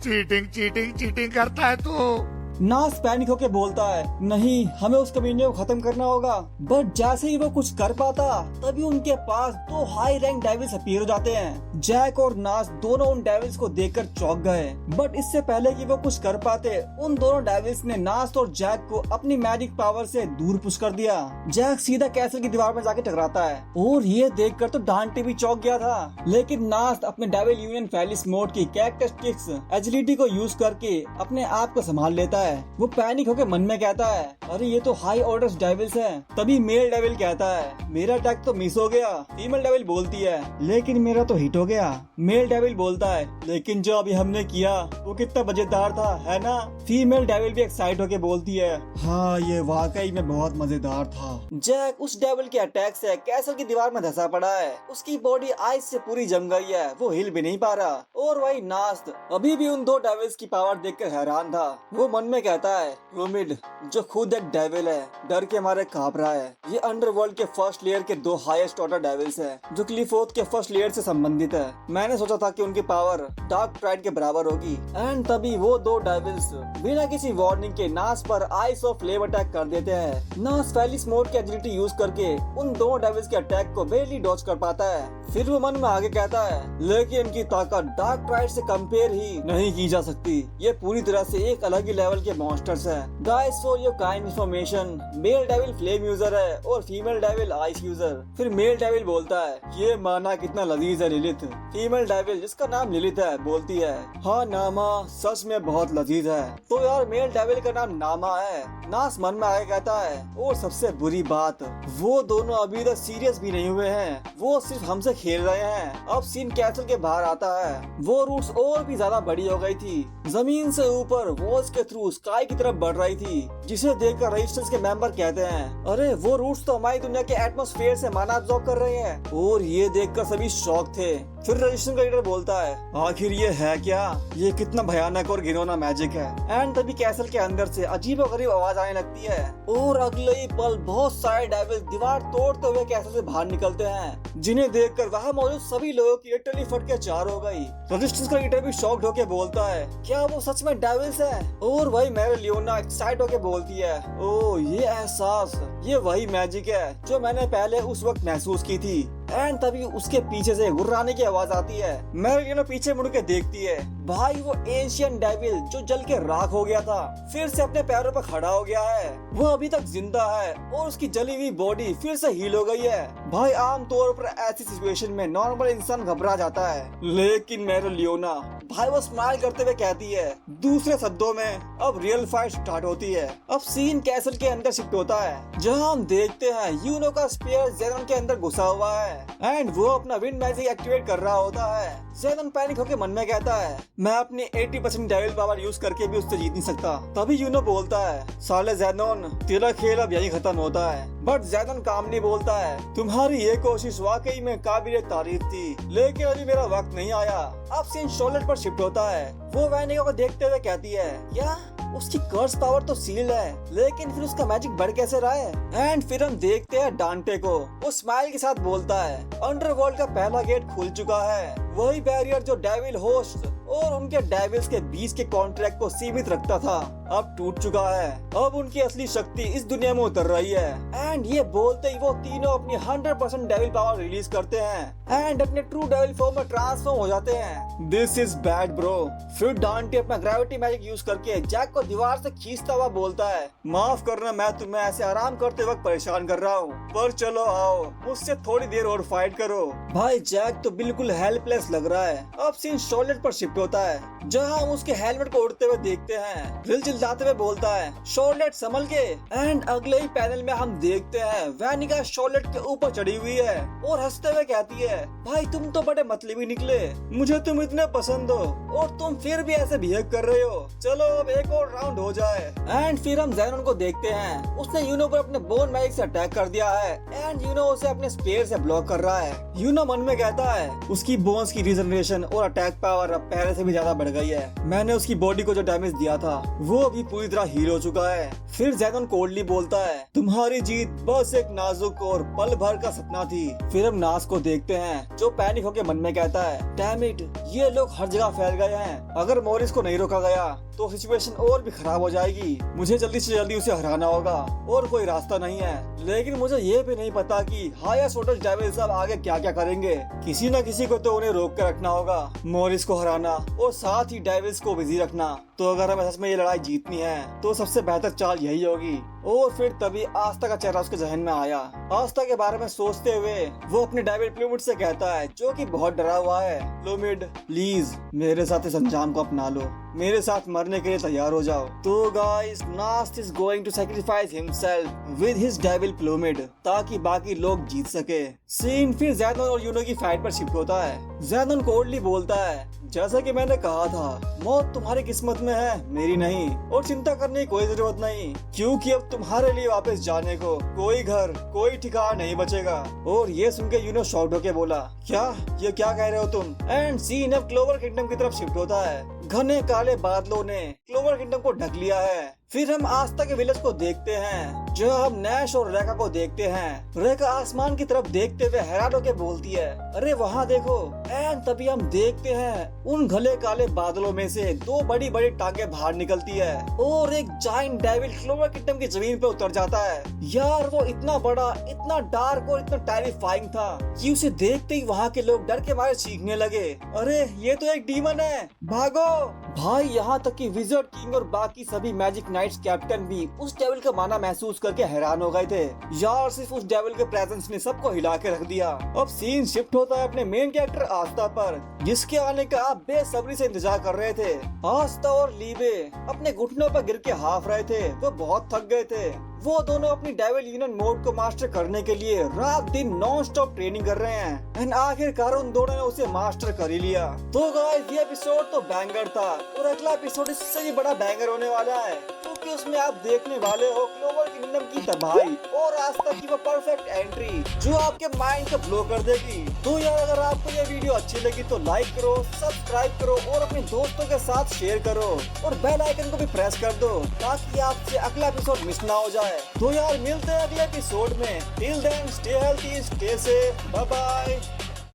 चीटिंग करता है तू। नास पैनिक होके बोलता है, नहीं हमें उस कमीने को खत्म करना होगा। बट जैसे ही वो कुछ कर पाता तभी उनके पास दो हाई रैंक डेविल्स अपीयर हो जाते हैं। जैक और नास दोनों उन डेविल्स को देखकर चौंक गए। बट इससे पहले कि वो कुछ कर पाते उन दोनों डेविल्स ने नास और जैक को अपनी मैजिक पावर से दूर पुश कर दिया। जैक सीधा कैसल की दीवार में जाके टकराता है और ये देखकर तो डांटे भी चौंक गया था। लेकिन नास अपने डेविल यूनियन फेलिस मोड की कैरेक्टरिस्टिक्स एजिलिटी को यूज करके अपने आप को संभाल लेता है है। वो पैनिक होकर मन में कहता है, अरे ये तो हाई ऑर्डर डेविल्स हैं। तभी मेल डेविल कहता है, मेरा अटैक तो मिस हो गया। फीमेल डेविल बोलती है, लेकिन मेरा तो हिट हो गया। मेल डेविल बोलता है, लेकिन जो अभी हमने किया वो कितना मजेदार था, है ना? फीमेल डेविल भी एक्साइट होकर बोलती है, हाँ ये वाकई में बहुत मजेदार था। जैक उस डेविल के अटैक से कैसल की दीवार में धंसा पड़ा है। उसकी बॉडी आइस से पूरी जम गई है, वो हिल भी नहीं पा रहा। और वही नास्ट अभी भी उन दो डेविल्स की पावर देखकर हैरान था। वो मन में कहता है, क्लोमिड जो खुद एक डेविल है, डर के मारे कांप रहा है। ये अंडरवर्ल्ड के फर्स्ट लेयर के दो हाईएस्ट ऑर्डर डेविल्स हैं, जो क्लिफोर्थ के फर्स्ट लेयर से संबंधित है। मैंने सोचा था कि उनकी पावर डार्क प्राइड के बराबर होगी। एंड तभी वो दो डेविल्स बिना किसी वार्निंग के नास पर आइस ऑफ फ्लेम अटैक कर देते हैं। नास फेलिस मोड की एजिलिटी यूज करके उन दो डेविल्स के अटैक को बेरली डॉज कर पाता है। फिर वो मन में आगे कहता है, लेकिन इनकी ताकत डार्क प्राइड से कंपेयर ही नहीं की जा सकती। ये पूरी तरह से एक अलग ही लेवल के मॉन्स्टर्स हैं। Guys for your kind information, male devil flame user है और फीमेल डेविल आइस यूजर। फिर मेल डेविल बोलता है, ये माना कितना लजीज है लिलिथ। फीमेल डेविल जिसका नाम लिलिथ है बोलती है, हाँ नामा सच में बहुत लजीज है। तो यार मेल डेविल का नाम नामा है। नास मन में आगे कहता है, और सबसे बुरी बात, वो दोनों अभी तक सीरियस भी नहीं हुए हैं, वो सिर्फ हमसे खेल रहे हैं। अब सीन कैसल के बाहर आता है। वो रूट्स और भी ज्यादा बड़ी हो गई थी, जमीन से ऊपर वॉल्स के थ्रू स्काई की तरफ बढ़ रही थी, जिसे देखकर रेजिस्टेंस के मेंबर कहते हैं, अरे वो रूट्स तो हमारी दुनिया के एटमॉस्फेयर से माना अब्सॉर्ब कर रहे हैं। और ये देखकर सभी शॉक थे। फिर रेजिस्टेंस का लीडर बोलता है, आखिर ये है क्या? ये कितना भयानक और घिनौना मैजिक है। एंड तभी कैसल के अंदर से अजीबोगरीब आवाज आने लगती है और अगले ही पल बहुत सारे डेविल्स दीवार तोड़ते हुए कैसल से बाहर निकलते हैं, जिन्हें देखकर वहाँ मौजूद सभी लोगों की लिटरली फट के चार हो गई। रेजिस्टेंस का लीडर भी शॉक्ड होकर बोलता है, क्या वो सच में डेविल्स हैं? और वही मेरे लियोना एक्साइट होकर बोलती है, ओ ये एहसास, ये वही मैजिक है जो मैंने पहले उस वक्त महसूस की थी। एंड तभी उसके पीछे से गुर्राने की आवाज आती है। मेरिलिना पीछे मुड़ के देखती है, भाई वो एशियन डेविल जो जल के राख हो गया था फिर से अपने पैरों पर खड़ा हो गया है। वो अभी तक जिंदा है और उसकी जली हुई बॉडी फिर से हील हो गई है। भाई आमतौर पर ऐसी सिचुएशन में नॉर्मल इंसान घबरा जाता है, लेकिन मेरिलिना भाई वो स्माइल करते हुए कहती है, दूसरे शब्दों में अब रियल फाइट स्टार्ट होती है। अब सीन कैसल के अंदर शिफ्ट होता है, जहाँ हम देखते हैं यूनो का स्पीयर ज़ेनन के अंदर घुसा हुआ है एंड वो अपना विंड मैजिक एक्टिवेट कर रहा होता है। ज़ेनन पैनिक होकर मन में कहता है, मैं अपनी 80% डेविल पावर यूज करके भी उससे जीत नहीं सकता। तभी यूनो बोलता है, साले ज़ेनन तेरा खेल अब यही खत्म होता है। बट ज़ेनन कामली बोलता है, तुम्हारी ये कोशिश वाकई में काबिले तारीफ थी, लेकिन अभी मेरा वक्त नहीं आया। अब सीन शॉर्लेट पर शिफ्ट होता है। वो वैनिका को देखते हुए कहती है, क्या उसकी कर्स पावर तो सील्ड है, लेकिन फिर उसका मैजिक बढ़ कैसे रहा है? एंड फिर हम देखते हैं डांटे को। वो स्माइल के साथ बोलता है, अंडरवर्ल्ड का पहला गेट खुल चुका है, वही बैरियर जो डेविल होस्ट और उनके डेविल्स के बीच के कॉन्ट्रैक्ट को सीमित रखता था अब टूट चुका है। अब उनकी असली शक्ति इस दुनिया में उतर रही है। एंड ये बोलते ही वो तीनों अपनी 100% डेविल पावर रिलीज करते हैं एंड अपने ट्रू डेविल फॉर्म में ट्रांसफॉर्म हो जाते हैं। This is bad bro. फिर डांटे अपना ग्रेविटी मैजिक यूज करके जैक को दीवार से खींचता हुआ बोलता है, माफ करना मैं तुम्हें ऐसे आराम करते वक्त परेशान कर रहा हूँ, पर चलो आओ मुझसे थोड़ी देर और फाइट करो। भाई जैक तो बिल्कुल हेल्पलेस लग रहा है। अब सीन शॉर्लेट पर शिफ्ट होता है, जहाँ हम उसके हेलमेट को उड़ते हुए देखते हैं। रिल चिल्लाते हुए बोलता है, शॉर्लेट संभल के। एंड अगले ही पैनल में हम देखते हैं वैनिका शॉर्लेट के ऊपर चढ़ी हुई है और हंसते हुए कहती है, भाई तुम तो बड़े मतलबी निकले, मुझे तुम इतने पसंद हो और तुम फिर भी ऐसे बिहेव कर रहे हो, चलो अब एक और राउंड हो जाए। एंड फिर हम ज़ेनन को देखते हैं, उसने यूनो पर अपने बोन मैजिक से अटैक कर दिया है एंड यूनो उसे अपने स्पेयर से ब्लॉक कर रहा है। यूनो मन में कहता है, उसकी बोन्स की रिजनरेशन और अटैक पावर अब पहले से भी ज्यादा बढ़ गई है। मैंने उसकी बॉडी को जो डैमेज दिया था वो अभी पूरी तरह हील हो चुका है। फिर ज़ेनन कोल्डली बोलता है, तुम्हारी जीत बस एक नाजुक और पल भर का सपना थी। फिर हम नास को देखते हैं, जो पैनिक होकर मन में कहता है, डैम इट, ये लोग हर जगह फैल गए हैं, अगर मॉरिस को नहीं रोका गया तो सिचुएशन और भी खराब हो जाएगी। मुझे जल्दी से जल्दी उसे हराना होगा और कोई रास्ता नहीं है। लेकिन मुझे ये भी नहीं पता कि हायर ऑर्डर डेविल्स अब आगे क्या क्या करेंगे? किसी न किसी को तो उन्हें रोक कर रखना होगा, मॉरिस को हराना और साथ ही डेविल्स को बिजी रखना। तो अगर हमें सच में ये लड़ाई जीतनी है तो सबसे बेहतर चाल यही होगी। और फिर तभी आस्था का चेहरा उसके जहन में आया। आस्था के बारे में सोचते हुए वो अपने डेविल प्लूमिड से कहता है, जो कि बहुत डरा हुआ है, प्लूमिड प्लीज मेरे साथ इस अंजाम को अपना लो, मेरे साथ मरने के लिए तैयार हो जाओ। तो guys, Nacht is going to sacrifice himself with his devil प्लूमिड ताकि बाकी लोग जीत सके। सीन फिर ज़ैनोन और यूनो की फाइट पर शिफ्ट होता है। ज़ैनोन कोल्डली बोलता है, जैसा कि मैंने कहा था, मौत तुम्हारी किस्मत में है, मेरी नहीं, और चिंता करने की कोई जरूरत नहीं, क्योंकि अब तुम्हारे लिए वापस जाने को कोई घर, कोई ठिकाना नहीं बचेगा। और ये सुन के यूनो शॉक्ड होके बोला, क्या ये क्या कह रहे हो तुम? एंड सीन अब क्लोवर किंगडम की तरफ शिफ्ट होता है। घने काले बादलों ने क्लोवर किंगडम को ढक लिया है। फिर हम आस्था के विलेज को देखते हैं, जो हम नैश और रेखा को देखते हैं। रेखा आसमान की तरफ देखते हुए हैरान होके बोलती है, अरे वहाँ देखो। एंड तभी हम देखते हैं उन घने काले बादलों में से दो बड़ी बड़ी टांगे बाहर निकलती है और एक जायंट डेविल क्लोवर किंगडम की जमीन पे उतर जाता है। यार वो इतना बड़ा, इतना डार्क और इतना टेरिफाइंग था कि उसे देखते ही वहाँ के लोग डर के मारे चीखने लगे, अरे ये तो एक डीमन है, भागो। भाई यहाँ तक कि विज़र्ड किंग और बाकी सभी मैजिक नाइट्स कैप्टन भी उस डेविल का माना महसूस करके हैरान हो गए थे। यार सिर्फ उस डेविल के प्रेजेंस ने सबको हिला के रख दिया। अब सीन शिफ्ट होता है अपने मेन कैरेक्टर आस्था पर, जिसके आने का आप बेसब्री से इंतजार कर रहे थे। आस्था और लीबे अपने घुटनों पर गिर के हाफ रहे थे, वो बहुत थक गए थे। वो दोनों अपनी डेविल यूनियन मोड को मास्टर करने के लिए रात दिन नॉन स्टॉप ट्रेनिंग कर रहे हैं। एंड आखिरकार उन दोनों ने उसे मास्टर कर ही लिया। तो गाइस, ये एपिसोड तो बैंगर था और अगला एपिसोड इससे भी बड़ा बैंगर होने वाला है, क्योंकि उसमें आप देखने वाले हो क्लोवर किंगडम की तबाही और आस्था की वो परफेक्ट एंट्री, जो आपके माइंड को ब्लो कर देगी। तो यार, अगर आपको ये वीडियो अच्छी लगी तो लाइक करो, सब्सक्राइब करो और अपने दोस्तों के साथ शेयर करो और बेल आइकन को भी प्रेस कर दो, ताकि आपसे अगला एपिसोड मिस ना हो जाए। तो यार, मिलते हैं अगले एपिसोड में। Till then, stay healthy, stay safe, bye bye.